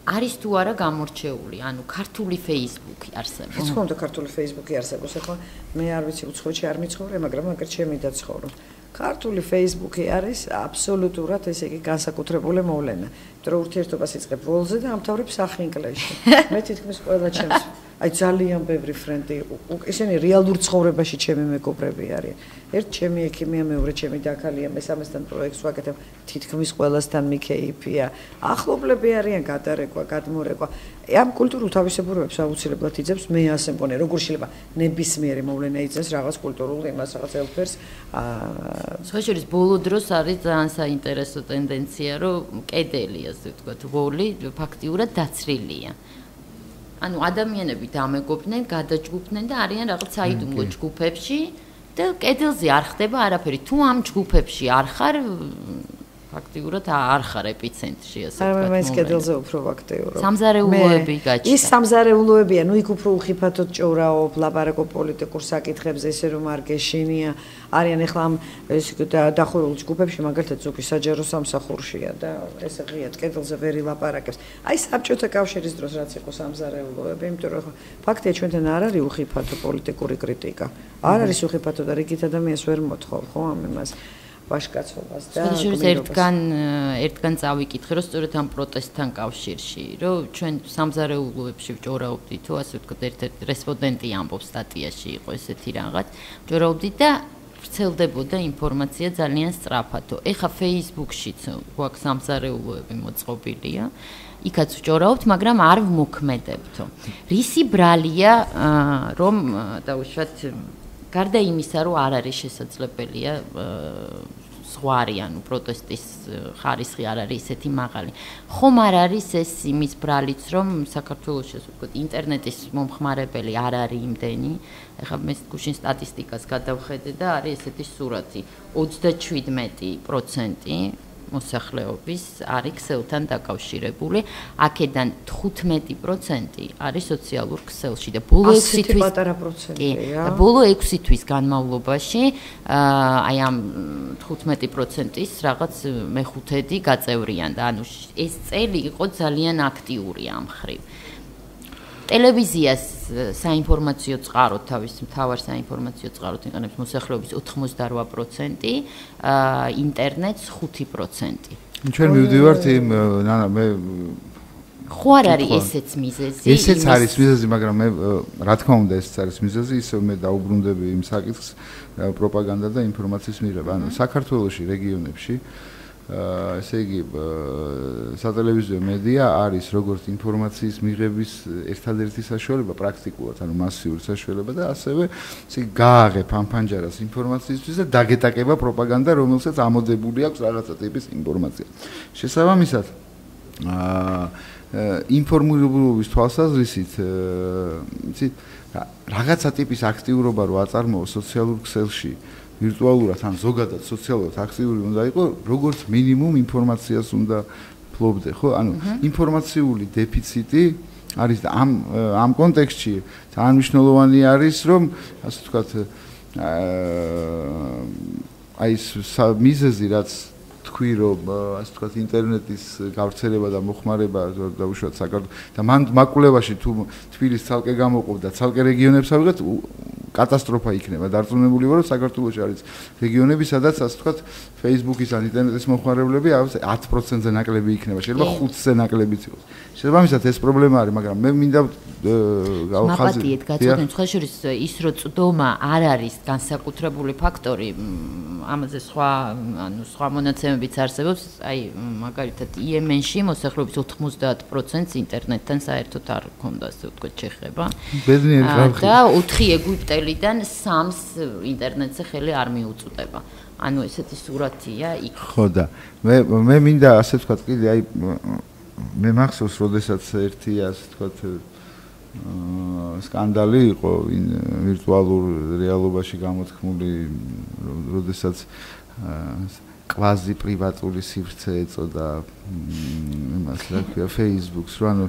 არის თუ არა გამორჩეული, ანუ ქართული Facebook-ი არსებობს. რა თქმა უნდა, ქართული Facebook-ი არსებობს. ახლა მე არ ვიცი უცხოეთში არ მიცხოვრე, მაგრამ მაგერ ჩემი დაცხოვრო. ქართული Facebook-ი არის აბსოლუტურად ესე იგი განსაკუთრებული მოვლენა. იმიტომ რომ ურთიერთობას იწყებ ვოლზე და ამთავრებ სახინკლეში. მე თითქმის ყველა ჩემს აი ძალიან ბევრი ფრენდი, ისინი რეალურ ცხოვრებაში ჩემი მეგობრები არიან. ერთ ჩემი ექიმია, მეორე ჩემი დაქალია, მესამესთან პროექტს ვაკეთებ, თითქმის ყველასთან მიქეიფია. ახლობლები არიან, გადარეკვა, გადმორეკვა. ამ კულტურულ თავისებურებებს აუცილებლად იძებს, მე ასე მგონია, როგორ შეიძლება ნებისმიერი მოვლენა იძებს რაღაც კულტურულ იმას, რაღაც ელფერს. სხვაშორის ბოლო დროს არის ძალიან საინტერესო ტენდენცია, რომ კედელი, ასე ვთქვათ, ვოლი ფაქტიურად დაცრილია. ანუ ადამიანები დამეგობრდნენ, გადაჯგუფდნენ და არიან რაღაც საიდუმლო ჯგუფებში და კედელზე არ ხდება არაფერი. თუ ამ ჯგუფებში არ ხარ, ფაქტიურად არ ხარ ეპიცენტრში, ასე ვთქვათ. მე კედელზე უფრო აქტიურობ. სამზარეულოები გაჩნდა. ის სამზარეულოებია, ნუ იქ უფრო უხიფათოდ ჭორაობ, ლაპარაკობ პოლიტიკურ საკითხებზე, ესე რომ არ გეშინია. არიან ახლა ამ ეს დახურულ ჯგუფებში, მაგალითად ზოგი საჯარო სამსახურშია და ესე ღიად კედელზე ვერ ილაპარაკებს. აი საბჭოთა კავშირის დროს რაც იყო სამზარეულოები, იმიტომ რომ ფაქტია ჩვენთან არ არის უხიფათო პოლიტიკური კრიტიკა. არ არის უხიფათო და რიგით ადამიანს ვერ მოთხოვ, ხო, ამ იმას. ვაშკაცობას და ერთგან წავიკითხე, რომ სწორედ ამ პროტესტთან კავშირში, რომ ჩვენ სამზარეულოებში ვჭორაობდით, თუ ასე ვთქვათ, ერთ-ერთი რესპონდენტი ამბობს სტატიაში იყო ესეთი რაღაც, ვჭორაობდით და ვრცელდებოდა ინფორმაცია ძალიან სწრაფადო. ეხა Facebook-შიც გვაქვს სამზარეულოები მოწყობილია. იქაც ვჭორაობთ, მაგრამ არ ვმოქმედებთო. რისი ბრალია, რომ დაუშვათ გარდა იმისა, რომ არ არის შესაძლებელია ზღვარი, ანუ პროტესტის ხარისხი არ არის ისეთი მაღალი. ხომ არ არის ეს იმის ბრალიც, რომ საქართველოში, ასე ვთქვათ, ინტერნეტის მომხმარებელი არ არის იმდენი. ეხლა მე გუშინ სტატისტიკას გადავხედე და არის ესეთი სურათი. 37% მოსახლეობის არის ქსელთან დაკავშირებული, აქედან 15% არის სოციალურ ქსელში და ბოლო 6 თვის პატარა პროცენტია. და ბოლო 6 თვის განმავლობაში აი ამ 15%-ის რაღაც მეხუთედი გაწევრიანდა. ანუ ეს წელი იყო ძალიან აქტიური ამ ხრივ. ტელევიზიას საინფორმაციო წყაროდ თავის მთავარ საინფორმაციო წყაროდ იყენებს მოსახლეობის 88%, ინტერნეტს 5%. ჩვენ მივდივართ იმ მე ხო არ არის ესეც მიზეზი? ესეც არის მიზეზი, მაგრამ მე რა თქმა უნდა ესეც არის მიზეზი, ისე მე დაუბრუნდები იმ საკითხს პროპაგანდა და ინფორმაციის მიღება. ანუ საქართველოში რეგიონებში ესე იგი სატელევიზიო მედია არის როგორც ინფორმაციის მიღების ერთადერთი საშუალება პრაქტიკულად, ანუ მასიური საშუალება და ასევე ესე იგი გააღებ ამ ფანჯარას ინფორმაციისთვის და დაგეტაკება პროპაგანდა, რომელსაც ამოდებული აქვს რაღაცა ტიპის ინფორმაცია. შესაბამისად, ინფორმირებულობის თვალსაზრისით, იცით, რაღაცა ტიპის აქტიურობა რო აწარმოოს სოციალურ ქსელში, ვირტუალურად ან ზოგადად სოციალურად აქტიური უნდა იყოს, როგორც მინიმუმ ინფორმაციას უნდა ფლობდე, ხო? ანუ ინფორმაციული დეფიციტი არის და ამ კონტექსტში ძალიან მნიშვნელოვანი არის, რომ ასე ვთქვათ, აი ეს მიზეზი, რაც თქვი, რომ ასე ვთქვათ, ინტერნეტის გავრცელება და მოხმარება დაუშვათ საქართველოს და მან მაკვლევაში თუ თბილისს ცალკე გამოყოფ და ცალკე რეგიონებს ავიღეთ, კატასტროფა იქნება. დარწმუნებული ვარ, რომ საქართველოში არის რეგიონები, სადაც ასე ვთქვათ, Facebook-ის ან ინტერნეტის მოხმარებლები 10%-ზე ნაკლები იქნება, შეიძლება 5%-ზე ნაკლებიც იყოს. შესაბამისად, ეს პრობლემა არის, მაგრამ მე მინდა გავხაზიოთ, გაწოდეთ, სხვა შორის ის რომ წვდომა არ არის განსაკუთრებული ფაქტორი, ამაზე სხვა მონაცემებიც არსებობს, აი მაგალითად იემენში მოსახლეობის 90% ინტერნეტთან საერთოდ არ ქონდა, ასე ვთქვათ, შეხება. ბედნიერი ხალხი. და 4 ეგვიპტელიდან 3-ს ინტერნეტზე ხელი არ მიუწვდება. ანუ ესეთი სურათია იქ. ხო და მე მინდა ასე ვთქვათ, კიდე აი მე მახსოვს, როდესაც ერთი ასე ვთქვათ სკანდალი იყო ვირტუალურ რეალობაში გამოთქმული, როდესაც კვაზი პრივატული სივრცე ეწოდა იმას, რა ქვია, Facebook-ს, რომ ანუ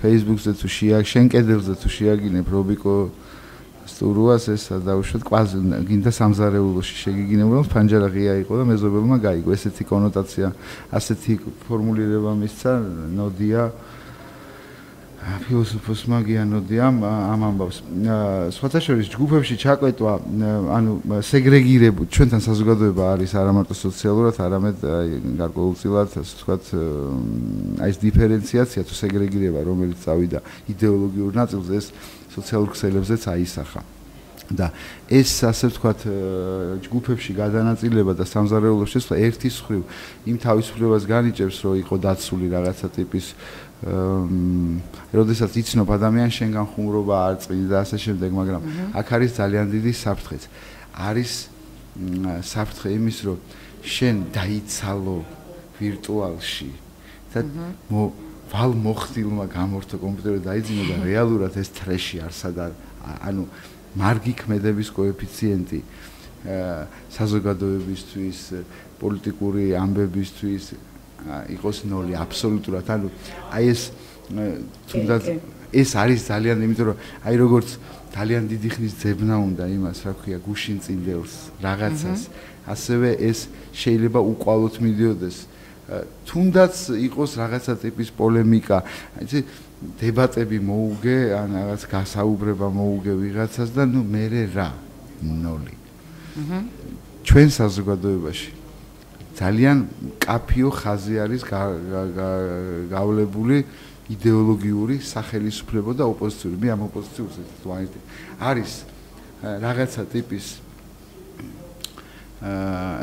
Facebook-ზე თუ შენ კედელზე თუ შეაგინებ რობიკო სტურუას, ეს დაუშვათ კვაზი გინდა სამზარეულოში შეგიგინებულოს, ფანჯარა ღია იყო და მეზობელმა გაიგო. ესეთი კონოტაცია, ასეთი ფორმულირება მისცა ნოდია ფილოსოფოს მაგიანოდია ამ ამბავს. სხვათა შორის ჯგუფებში ჩაკვეტვა, ანუ სეგრეგირებული, ჩვენთან საზოგადოება არის არა მარტო სოციალურად, არამედ გარკვეულწილად, ასე ვთქვათ, აი ეს დიფერენციაცია თუ სეგრეგირება, რომელიც წავიდა იდეოლოგიურ ნაწილზე, ეს სოციალურ ქსელებზეც აისახა. და ეს ასე ვთქვათ, ჯგუფებში გადანაწილება და სამზარეულოს შესვლა ერთის მხრივ იმ თავისუფლებას განიჭებს, რომ იყო დაცული რაღაცა ტიპის როდესაც იცნობ ადამიანს შენგან ხუმრობა არ წვდის და ასე შემდეგ, მაგრამ აქ არის ძალიან დიდი საფრთხეც. არის საფრთხე იმის, რომ შენ დაიცალო ვირტუალში და ვალ მოხდილმა გამორთო კომპიუტერი დაიძინო და რეალურად ეს ტრეში არსად ანუ მარგი ქმედების კოეფიციენტი საზოგადოებისთვის, პოლიტიკური ამბებისთვის იყოს 0 აბსოლუტურად. ანუ აი ეს თუნდაც ეს არის ძალიან, იმიტომ რომ აი როგორც ძალიან დიდი ხნის ძებნა უნდა იმას, რა ქვია, გუშინ წინდელს რაღაცას, ასევე ეს შეიძლება უკვალოდ მიდიოდეს. თუნდაც იყოს რაღაცა ტიპის პოლემიკა, იცი, დებატები მოუგე, ან რაღაც გასაუბრება მოუგე ვიღაცას და ნუ მერე რა 0. ჩვენ საზოგადოებაში ძალიან კაფიო ხაზი არის გავლებული იდეოლოგიური სახელისუფლებო და ოპოზიციური. მე ამ ოპოზიციურს ვაიტი. არის რაღაცა ტიპის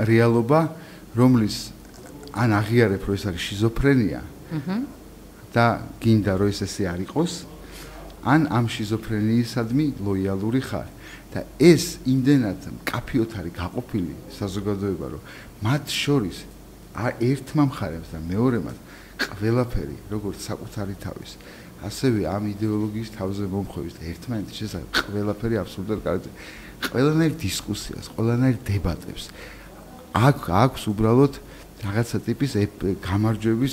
რეალობა, რომლის ან აღიარებ, რომ ეს არის შიზოფრენია და გინდა რომ ესე არ იყოს, ან ამ შიზოფრენიისადმი ლოიალური ხარ. და ეს იმდენად კაფიოთ არის გაყოფილი საზოგადოება, რომ მათ შორის ერთმა მხარემს და მეორემაც ყველაფერი, როგორც საკუთარი თავის, ასევე ამ იდეოლოგიის თავზე მომხვევის და ერთმანეთის შესახებ ყველაფერი აბსოლუტურად კარგი. ყველანაირ დისკუსიას, ყველანაირ დებატებს აქვს უბრალოდ რაღაცა ტიპის გამარჯვების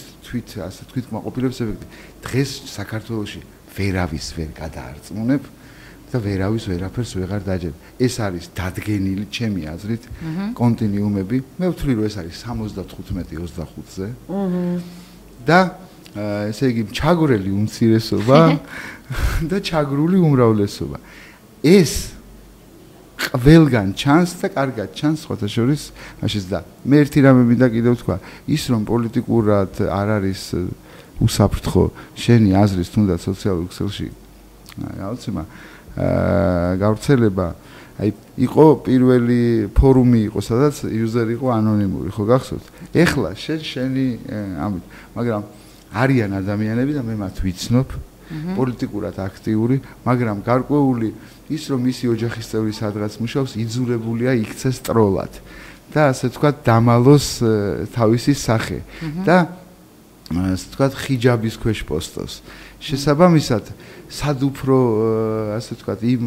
ასე თქვით კმაყოფილების ეფექტი. დღეს საქართველოში ვერავის ვერ გადაარწმუნებ და ვერავის ვერაფერს ვეღარ დაჯერებ. ეს არის დადგენილი ჩემი აზრით კონტინიუმები. მე ვთვლი, რომ ეს არის 75-25-ზე. და ესე იგი ჩაგვრელი უმცირესობა და ჩაგრული უმრავლესობა. ეს ყველგან ჩანს და კარგად ჩანს სხვათა შორის მაშინ და მე ერთი რამე მინდა კიდევ თქვა, ის რომ პოლიტიკურად არ არის უსაფრთხო შენი აზრის თუნდაც სოციალურ ქსელში გავრცელება აი იყო პირველი ფორუმი იყო, სადაც იუზერი იყო ანონიმური, ხო გახსოვთ? ეხლა შენი ამით, მაგრამ არიან ადამიანები და მე მათ ვიცნობ, პოლიტიკურად აქტიური, მაგრამ გარკვეული ის რომ მისი ოჯახის წევრი სადღაც მუშაობს, იძულებულია იქცეს ტროლად და ასე ვთქვათ, დამალოს თავისი სახე და ასე ვთქვათ, ხიჯაბის ქვეშ პოსტოს. შესაბამისად, სად უფრო ასე ვთქვათ, იმ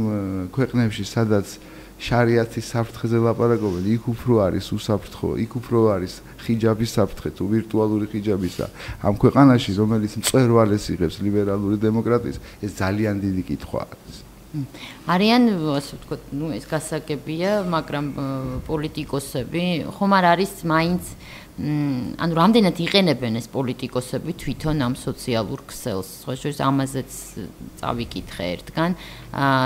ქვეყნებში, სადაც შარიათის საფრთხეზე ლაპარაკობენ, იქ უფრო არის უსაფრთხო, იქ უფრო არის ხიჯაბის საფრთხე თუ ვირტუალური ხიჯაბისა. ამ ქვეყანაში, რომელიც მწვერვალეს იღებს ლიბერალური დემოკრატიის, ეს ძალიან დიდი კითხვა არის. არიან, ასე ვთქვათ, ეს გასაგებია, მაგრამ პოლიტიკოსები ხომ არ არის მაინც ანუ რამდენად იყენებენ ეს პოლიტიკოსები თვითონ ამ სოციალურ ქსელს. სხვა შორის ამაზეც წავიკითხე ერთგან,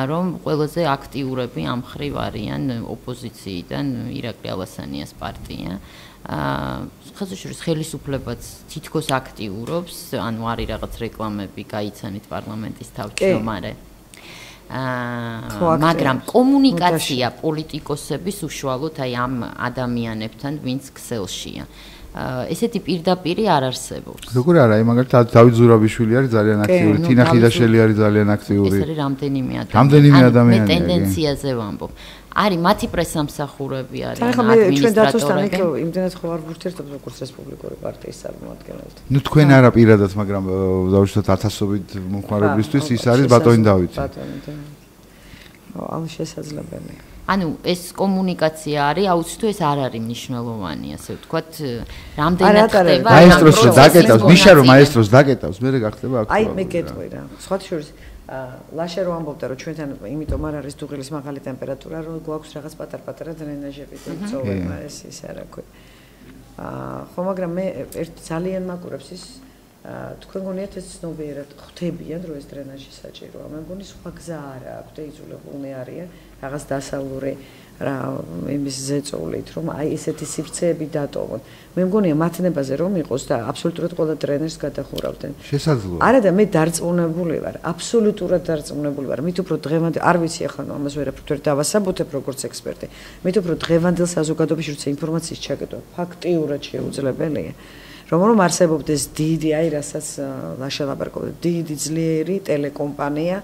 რომ ყველაზე აქტიურები ამ ხრივ არიან ოპოზიციიდან ირაკლი ალასანიას პარტია. სხვა შორის ხელისუფლებაც თითქოს აქტიურობს, ანუ არის რაღაც რეკლამები გაიცანით პარლამენტის თავმჯდომარე. მაგრამ კომუნიკაცია პოლიტიკოსების უშუალოდ აი ამ ადამიანებთან, ვინც ქსელშია. ესეთი პირდაპირი არ არსებობს. როგორ არა, აი მაგალითად დავით ზურაბიშვილი არის ძალიან აქტიური, თინა ხიდაშელი არის ძალიან აქტიური. ეს არის რამდენიმე ადამიანი. მე ტენდენციაზე ვამბობ. არის მათი პრესამსახურები არიან ადმინისტრატორები. ჩვენ დათოსთან იქ იმდენად ხო არ ვურთიერთობთ როგორც რესპუბლიკური პარტიის წარმომადგენელთან. ნუ თქვენ არა პირადად, მაგრამ დავუშვათ ათასობით მომხმარებლისთვის ის არის ბატონი დავითი. ამ შესაძლებელია. ანუ ეს კომუნიკაცია არის, აუცილებლად ეს არ არის მნიშვნელოვანი, ასე ვთქვათ, რამდენად ხდება მაესტროს დაკეტავს, ნიშა რომ მაესტროს დაკეტავს, მე გახდება აქ. აი მე გეტყვი რა. სხვა შორის ლაშა რო ამბობდა რომ ჩვენთან იმიტომ არ არის დუღილის მაღალი ტემპერატურა რომ გვაქვს რაღაც პატარ-პატარა დრენაჟები და წოვება ეს არა ქვი. ხო მაგრამ მე ძალიან მაყურებს ის თქვენ გონიათ ეს ცნობიერად ხვდებიან რომ ეს დრენაჟი საჭიროა. მე მგონი სხვა გზა არა აქვს და იძულებულნი არიან რაღაც დასავლური რა იმის ზეწოლით რომ აი ესეთი სივრცეები დატოვონ. მე მგონია მათნებაზე რომ იყოს და აბსოლუტურად ყველა ტრენერს გადახურავდნენ. შესაძლოა. არა და მე დარწმუნებული ვარ, აბსოლუტურად დარწმუნებული ვარ. მით უფრო დღევანდელ არ ვიცი ახლა ამას ვერაფერ დავასაბუთებ როგორც ექსპერტი. მით უფრო დღევანდელ საზოგადოებაში როცა ინფორმაციის ჩაკეტვა ფაქტიურად შეუძლებელია. რომ არსებობდეს დიდი, აი რასაც ლაშა ლაპარაკობდა, დიდი ძლიერი ტელეკომპანია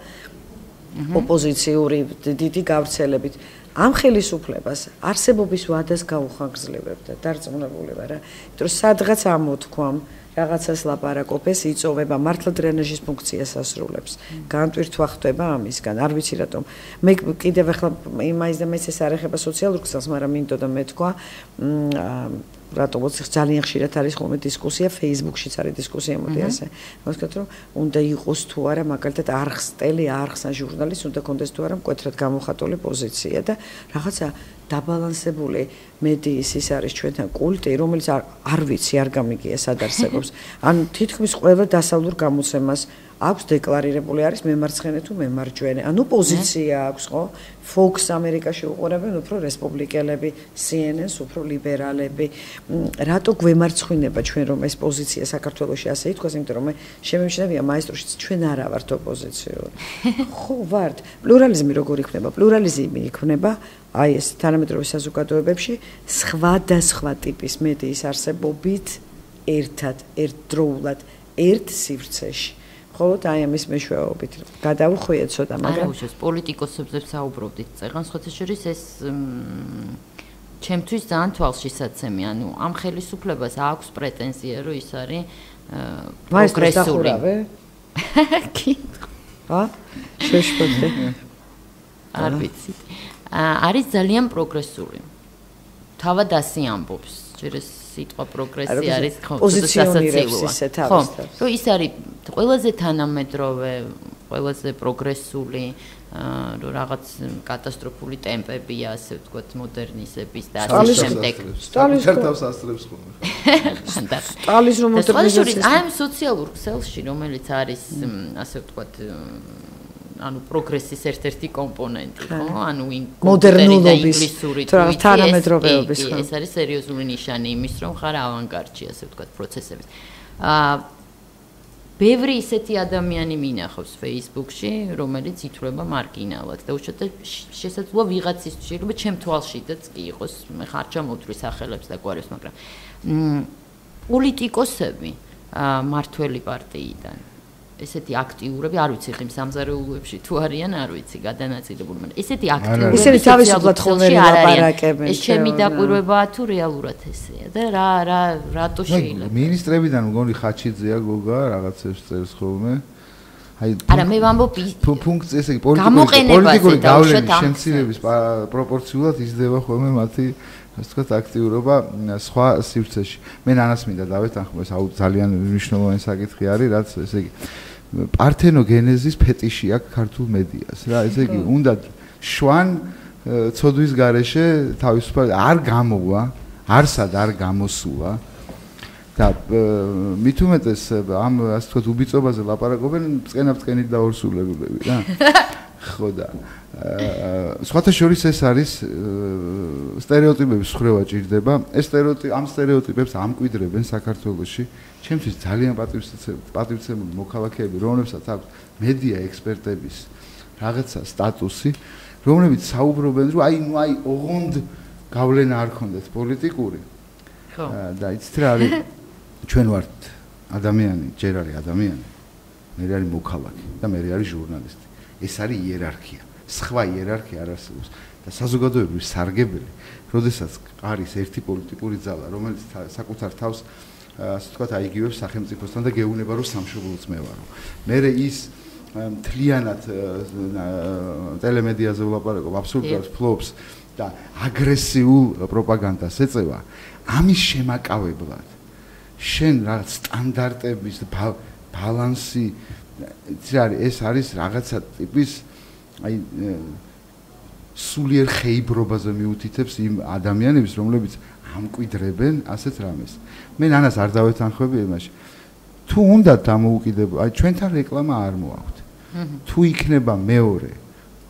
ოპოზიციური დიდი გავრცელებით ამ ხელისუფლებას არსებობის ვადას გაუხანგრძლივებ და დარწმუნებული ვარ რა, იმიტომ რომ სადღაც ამოთქვამ რაღაცას ლაპარაკობ, ეს იწოვება მართლა დრენაჟის ფუნქციას ასრულებს. განტვირთვა ხდება ამისგან, არ ვიცი რატომ. მე კიდევ ახლა იმაის და მეც ეს არ ეხება სოციალურ ქსელს, მაგრამ მინდოდა მეთქვა რატომაც ძალიან ხშირად არის ხოლმე დისკუსია Facebook-შიც არის დისკუსია მოდი ასე. მოსკეთ რომ უნდა იყოს თუ არა მაგალითად არხსტელი, არხსა ჟურნალისტს უნდა კონდეს თუ არა მკვეთრად გამოხატული პოზიცია და რაღაცა დაბალანსებული მედიის ის არის ჩვენთან კულტი, რომელიც არ ვიცი, არ გამიგია სად არსებობს. ან თითქმის ყველა დასავლურ გამოცემას აქვს დეკლარირებული არის მემარცხენე თუ მემარჯვენე. ანუ პოზიცია აქვს, ხო? Fox ამერიკაში უყურებენ უფრო რესპუბლიკელები, CNN-ს უფრო ლიბერალები. რატო გვემარცხინება ჩვენ რომ ეს პოზიცია საქართველოში ასე ითქვას, იმიტომ რომ მე შემემჩნევია მაესტროშიც ჩვენ არა ვართ ოპოზიციური. ხო, ვართ. პლურალიზმი როგორ იქნება? პლურალიზმი იქნება აი ეს თანამედროვე საზოგადოებებში სხვადასხვა ტიპის მედიის არსებობით ერთად, ერთდროულად, ერთ სივრცეში. ხოლო აი ამის მეშვეობით გადავუხვიეთ ცოტა, მაგრამ არა, პოლიტიკოსებზე საუბრობდით წეგან, სხვათა შორის ეს ჩემთვის ძალიან თვალშისაცემი, ანუ ამ ხელისუფლებას აქვს პრეტენზია, რომ ის არის პროგრესული. შეშფოთე. არ ვიცით. არის ძალიან პროგრესული. თავად ასე ამბობს, ჯერ ეს სიტყვა პროგრესი არის პოზიციონირებს ისე თავს. რომ ის არის ყველაზე თანამედროვე, ყველაზე პროგრესული, რომ რაღაც კატასტროფული ტემპებია, ასე ვთქვათ, მოდერნიზების და ასე შემდეგ. სტალინის თავს ასწრებს ხოლმე. სტალინის რომ მოდერნიზაციის აი ამ სოციალურ ქსელში, რომელიც არის, ასე ვთქვათ, ანუ პროგრესის ერთ-ერთი კომპონენტი, ხო? ანუ მოდერნულობის თანამედროვეობის, ხო? ეს არის სერიოზული ნიშანი იმის, რომ ხარ ავანგარდში, ასე ვთქვათ, პროცესების. ბევრი ისეთი ადამიანი მინახავს Facebook-ში, რომელიც ითვლება მარგინალად და უშუალოდ შესაძლოა ვიღაცის შეიძლება ჩემ თვალშიდაც კი იყოს, მე ხარ ჩამოვთვლი სახელებს და გვარებს, მაგრამ პოლიტიკოსები მართველი პარტიიდან ესეთი აქტიურები, არ ვიცი ხიმ სამზარეულოებში თუ არიან, არ ვიცი, გადანაწილებული, მაგრამ ესეთი აქტიურები ისინი თავისუფლად ხოლმე ლაპარაკებენ. ეს ჩემი დაკვირვებაა თუ რეალურად ესეა და რატო შეიძლება? მინისტრებიდან მგონი ხაჩიძეა გოგა რაღაცებს წერს ხოლმე. არა, მე ვამბობ ფუნქცია, ესე იგი პოლიტიკური გავლენის შემცირების პროპორციულად იზრდება ხოლმე მათი ასე ვთქვათ აქტიურობა სხვა სივრცეში. მე ნანას მინდა დავეთანხმო, ეს ძალიან მნიშვნელოვანი საკითხი არის, რაც ესე იგი პართენოგენეზის ფეტიში აქვს ქართულ მედიას რა, ესე იგი უნდა შვან ცოდვის გარეშე თავისუფალ არ გამოვა, არსად არ გამოსულა და მით უმეტეს ამ ასე ვთქვათ უბიწობაზე ლაპარაკობენ წყენავწყენით და ორსულებულები რა. ხო და სხვათა შორის ეს არის სტერეოტიპების ხრევა ჭირდება. ეს ამ სტერეოტიპებს ამკვიდრებენ საქართველოში. ჩემთვის ძალიან პატივცემული მოქალაქეები, რომლებსაც აქვს მედია ექსპერტების რაღაცა სტატუსი, რომლებიც საუბრობენ, რომ აი ოღონდ გავლენა არ ქონდეთ პოლიტიკური. ხო. და იცით რა არის ჩვენ ვართ ადამიანი, ჯერ არის ადამიანი, მე არის მოქალაქე და მე არის ჟურნალისტი. ეს არის იერარქია. სხვა იერარქია არ არსებობს და საზოგადოებრივი სარგებელი, როდესაც არის ერთი პოლიტიკური ძალა, რომელიც საკუთარ თავს ასე ვთქვათ აიგივებს სახელმწიფოსთან და გეუბნება რომ სამშობლოც მე ვარო. მე ის მთლიანად ტელემედიაზე ვლაპარაკობ, აბსოლუტურად ფლობს და აგრესიულ პროპაგანდას ეწევა, ამის შემაკავებლად შენ რაღაც სტანდარტების ბალანსი ეს არის რაღაცა ტიპის აი სულიერ ხეიბრობაზე მიუთითებს იმ ადამიანებს, რომლებიც ამკვიდრებენ ასეთ რამეს. მე ნანას არ დავეთანხმები იმაში. თუ უნდა დამოუკიდებელ, აი ჩვენთან რეკლამა არ მოაქვთ. თუ იქნება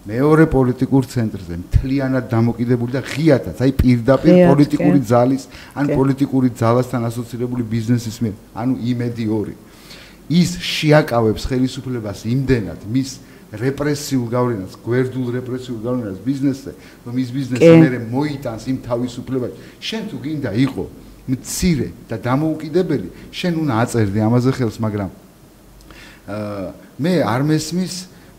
მეორე პოლიტიკურ ცენტრზე მთლიანად დამოკიდებული და ღიათაც, აი პირდაპირ პოლიტიკური ძალის, ან პოლიტიკური ძალასთან ასოცირებული ბიზნესის მიერ, ანუ იმედი 2. ის შეაკავებს ხელისუფლებას იმდენად მის რეპრესიულ გავლენას, გვერდულ რეპრესიულ გავლენას ბიზნესზე, რომ ის ბიზნესი მერე მოიტანს იმ თავისუფლებას. შენ თუ გინდა იყო მცირე და დამოუკიდებელი, შენ უნდა აწერდი ამაზე ხელს, მაგრამ მე არ მესმის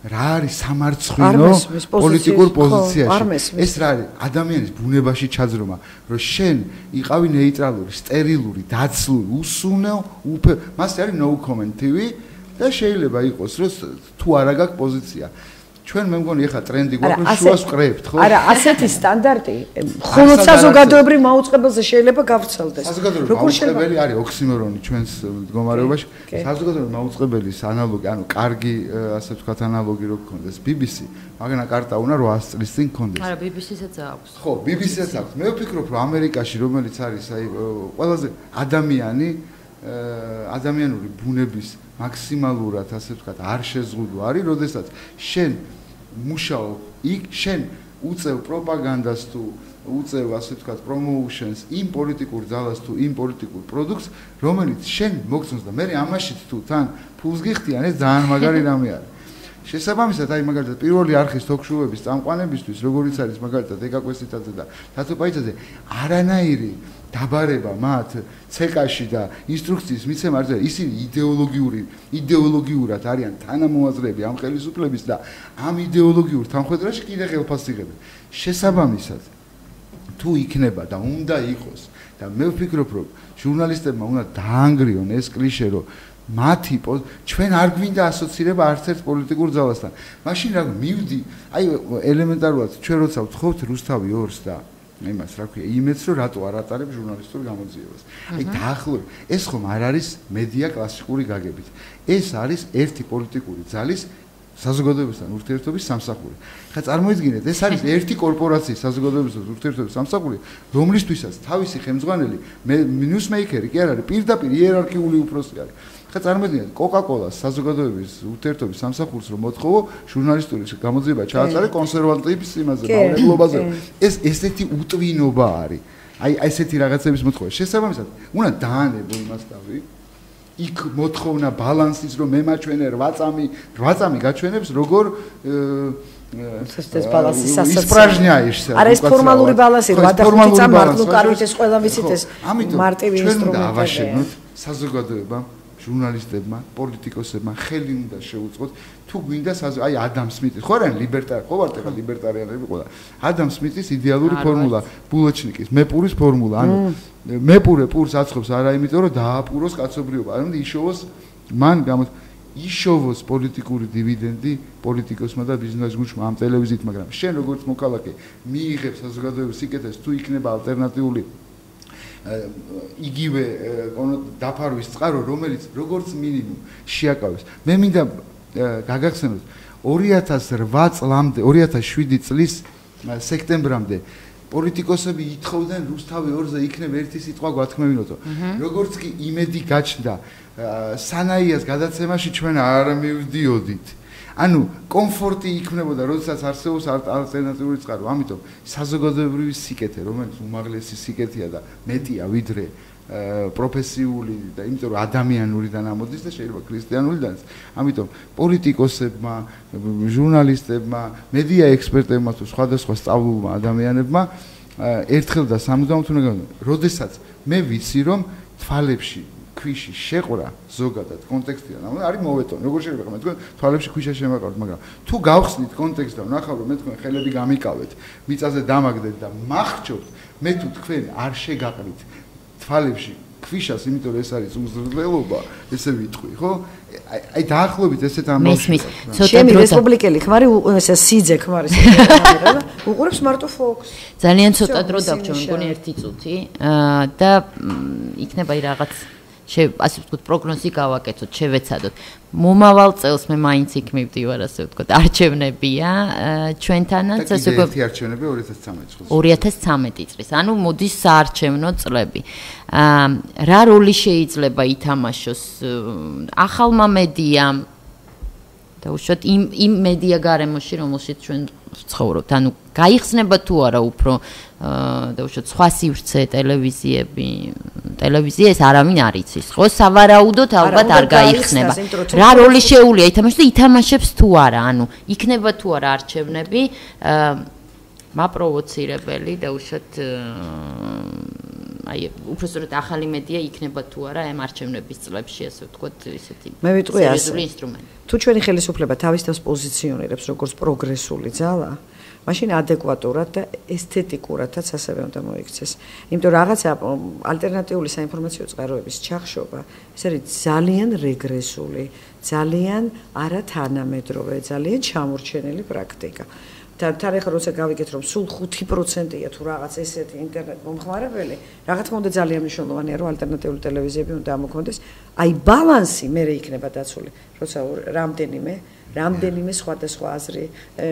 რა არის სამარცხვინო პოლიტიკურ პოზიციაში. ეს რა არის ადამიანის ბუნებაში ჩაძრომა, რომ შენ იყავი ნეიტრალური, სტერილური, დაცლული, უსუნო, მასე არის no comment TV და შეიძლება იყოს, რომ თუ არა გაქვს პოზიცია. ჩვენ მე მგონი ახლა ტრენდი გვაქვს, რომ შუას ვყრებთ, ხო? არა, ასეთი სტანდარტი მხოლოდ საზოგადოებრივ მაუწყებელზე შეიძლება გავრცელდეს. საზოგადოებრივ მაუწყებელი არის ოქსიმორონი ჩვენს მდგომარეობაში. საზოგადოებრივ მაუწყებელის ანალოგი, ანუ კარგი, ასე ვთქვათ, ანალოგი რო გქონდეს BBC, მაგნა კარტა უნდა 800 წლის წინ გქონდეს. არა, BBC-საც აქვს. ხო, BBC-საც აქვს. მე ვფიქრობ, რომ ამერიკაში, რომელიც არის აი ყველაზე ადამიანური ბუნების მაქსიმალურად, ასე ვთქვათ, არ შეზღუდვა არის, როდესაც შენ მუშაობ იქ, შენ უწევ პროპაგანდას თუ უწევ, ასე ვთქვათ, პრომოუშენს იმ პოლიტიკურ ძალას თუ იმ პოლიტიკურ პროდუქტს, რომელიც შენ მოგწონს და მე ამაშიც თუ თან ფულს გიხდიან, ეს ძალიან მაგარი რამე არის. შესაბამისად, აი მაგალითად პირველი არხის თოქ-შოუების წამყვანებისთვის, როგორიც არის მაგალითად ეკა კვესტიძე და თათო პაიძეზე, არანაირი დაბარება მათ ცეკაში და ინსტრუქციის მიცემა არ არის, ისინი იდეოლოგიურად არიან თანამოაზრეები ამ ხელისუფლების და ამ იდეოლოგიურ თანხმდროში კიდე ხელფასს იღებენ. შესაბამისად, თუ იქნება და უნდა იყოს და მე ვფიქრობ, რომ ჟურნალისტებმა უნდა დაანგრიონ ეს კლიშე, რომ მათი ჩვენ არ გვინდა ასოცირება არც ერთ პოლიტიკურ ძალასთან. მაშინ რა მივდი, აი ელემენტარულად ჩვენ როცა ვთხოვთ რუსთავი 2-ს და იმას რა ქვია, იმედს რომ რატო არ ატარებ ჟურნალისტურ გამოძიებას. აი დაახლოებით ეს ხომ არ არის მედია კლასიკური გაგებით. ეს არის ერთი პოლიტიკური ძალის საზოგადოებასთან ურთიერთობის სამსახური. ხა წარმოიდგინეთ, ეს არის ერთი კორპორაციის საზოგადოებასთან ურთიერთობის სამსახური, რომლისთვისაც თავისი ხელმძღვანელი ნიუსმეიკერი კი არ არის, პირდაპირ იერარქიული უფროსი არის. ხა წარმოიდგინეთ, კოკა-კოლას საზოგადოების ურთიერთობის სამსახურს რომ მოთხოვო, ჟურნალისტური გამოძიება ჩააწერე კონსერვატივის იმაზე, მავნებლობაზე. ეს ესეთი უტვინობა არის. აი ესეთი რაღაცების მოთხოვა. შესაბამისად, უნდა დაანებო იმასთავი, იქ მოთხოვნა ბალანსის რომ მე მაჩვენე 8 წამი გაჩვენებს როგორ ეს ბალანსი სასწრაფოა. არა ეს ფორმალური ბალანსი 8 წამ მარკნუკარვით ეს ყველა ვიცით ეს მარტივი ინსტრუმენტია. ჩვენ უნდა ავაშენოთ საზოგადოებამ, ჟურნალისტებმა, პოლიტიკოსებმა ხელი უნდა შეუწყოთ თუ გვინდა აი ადამ სმიტის ხო არა ლიბერტარი ხო ვართ ახლა ლიბერტარიანები ყველა ადამ სმიტის იდეალური ფორმულა ბულოჩნიკის მეპურის ფორმულა ანუ მეპურე პურს აცხობს არა იმიტომ რომ დააპუროს კაცობრიობა არა უნდა იშოვოს მან იშოვოს პოლიტიკური დივიდენდი პოლიტიკოსმა და ბიზნეს გუნდმა ამ ტელევიზიით მაგრამ შენ როგორც მოქალაქე მიიღებს საზოგადოების სიკეთეს თუ იქნება ალტერნატიული იგივე დაფარვის წყარო რომელიც როგორც მინიმუმ შეაკავეს მე მინდა გაგახსენოთ 2008 წლამდე 2007 წლის სექტემბრამდე პოლიტიკოსები ითხოვდნენ რუსთავი 2-ზე იქნებ ერთი სიტყვა გვათქმევინოთო როგორც კი იმედი გაჩნდა სანაიას გადაცემაში ჩვენ არ მივდიოდით ანუ კომფორტი იქნებოდა როდესაც არსებობს ალტერნატიული წყარო ამიტომ საზოგადოებრივი სიკეთე რომელიც უმაღლესი სიკეთეა და მეტია ვიდრე პროფესიული და იმიტომ რომ ადამიანურიდან ამოდის და შეიძლება ქრისტიანულიდანაც ამიტომ პოლიტიკოსებმა ჟურნალისტებმა მედია ექსპერტებმა თუ სხვადასხვა სწავლულმა ადამიანებმა ერთხელ და სამუდამოდ უნდა როდესაც მე ვიცი რომ თვალებში ქვიში შეყვრა ზოგადად კონტექსტიდან არის მოვეტონ როგორ შეიძლება მე თქვენ თვალებში ქვიშა შემაყავთ მაგრამ თუ გავხსნით კონტექსტს და ვნახავ რომ მე თქვენ ხელები გამიკავეთ მიწაზე დამაგდეთ და მახჩობთ მე თუ თქვენ არ შეგაყრით თვალებში ქვიშას იმიტომ რომ ეს არის უზრდელობა ესე ვიტყვი ხო აი დაახლოებით ესეთ ამბავში ჩემი რესპუბლიკელი ხმარი ესე სიძე ხმარი უყურებს მარტო ფოქს ძალიან ცოტა დრო დაგჭირ მგონი 1 წუთი და იქნება აი რაღაც ასე ვთქვათ პროგნოზი გავაკეთოთ, შევეცადოთ. მომავალ წელს მე მაინც იქ მივდივარ, ასე ვთქვათ, არჩევნებია ჩვენთანაც, ასე ვთქვათ, ერთი არჩევნები 2013 წელს. 2013 წლის. ანუ მოდის საარჩევნო წლები. რა როლი შეიძლება ითამაშოს ახალმა მედიამ და უშუალოდ იმ მედია გარემოში, რომელშიც ჩვენ ცხოვრობთ. ანუ გაიხსნება თუ არა უფრო და უშუალოდ სხვა სივრცე ტელევიზია ეს არავინ არ იცის. ხო, სავარაუდოდ ალბათ არ გაიხსნება. რა როლი შეუძლია ითამაშოს და ითამაშებს თუ არა, ანუ იქნება თუ არა არჩევნები მაპროვოცირებელი და უშუალოდ აი უბრალოდ ახალი მედია იქნება თუ არა ამ არჩევნების წლებში, ასე ვთქვათ, ისეთი მე ვიტყვი ასე ინსტრუმენტი. თუ ჩვენი ხელისუფლება თავის თავს პოზიციონირებს როგორც პროგრესული ძალა, მაშინ ადეკვატურად და ესთეტიკურადაც ასევე უნდა მოიქცეს. იმიტომ რაღაცა ალტერნატიული საინფორმაციო წყაროების ჩახშობა, ეს არის ძალიან რეგრესული, ძალიან არათანამედროვე, ძალიან ჩამორჩენილი პრაქტიკა. და თარიღი როცა გავიგეთ რომ სულ 5%-ია თუ რაღაც ესეთი ინტერნეტ მომხმარებელი, რა თქმა უნდა ძალიან მნიშვნელოვანია რომ ალტერნატიული ტელევიზიები უნდა ამოქმედდეს. აი ბალანსი მერე იქნება დაცული, როცა რამდენიმე სხვადასხვა აზრი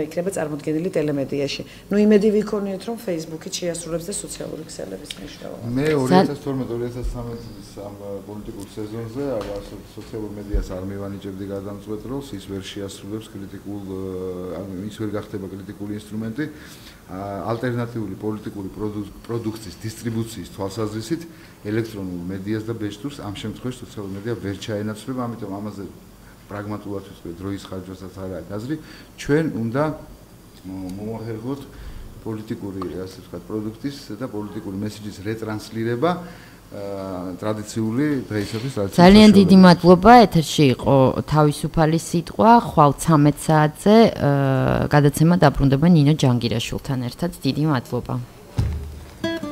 იქნება წარმოდგენილი ტელემედიაში. ნუ იმედი ვიქონიეთ რომ Facebook-ით შეასრულებს და სოციალური ქსელების მნიშვნელობა. მე 2012-2013 წლის ამ პოლიტიკურ სეზონზე სოციალურ მედიას არ მივანიჭებდი გადამწყვეტ-როლს, ის ვერ შეასრულებს კრიტიკულ ის ვერ გახდება კრიტიკული ინსტრუმენტი ალტერნატიული პოლიტიკური პროდუქციის დისტრიბუციის თვალსაზრისით ელექტრონულ მედიას და ბეჭდურს ამ შემთხვევაში სოციალური მედია ვერ ჩაენაცვლება, ამიტომ ამაზე პრაგმატულად ვთქვი, დროის ხარჯვასაც არ აქვს აზრი, ჩვენ უნდა მოვახერხოთ პოლიტიკური, ასე ვთქვათ, პროდუქტის და პოლიტიკური მესიჯის რეტრანსლირება ტრადიციული დღეისათვის ძალიან დიდი მადლობა, ეთერში იყო თავისუფალი სიტყვა, ხვალ 13 საათზე გადაცემა დაბრუნდება ნინო ჯანგირაშვილთან ერთად. დიდი მადლობა.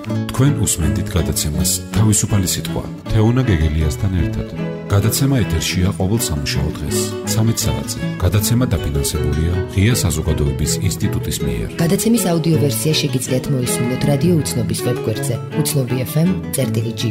თქვენ უსმენთ გადაცემას თავისუფალი სიტყვა თეონა გეგელიასთან ერთად. გადაცემა ეთერშია ყოველ სამუშაო დღეს 13 საათზე. გადაცემა დაფინანსებულია ღია საზოგადოების ინსტიტუტის მიერ. გადაცემის აუდიო ვერსია შეგიძლიათ მოისმინოთ რადიო უცნობის ვებგვერდზე ucnobi.fm/g.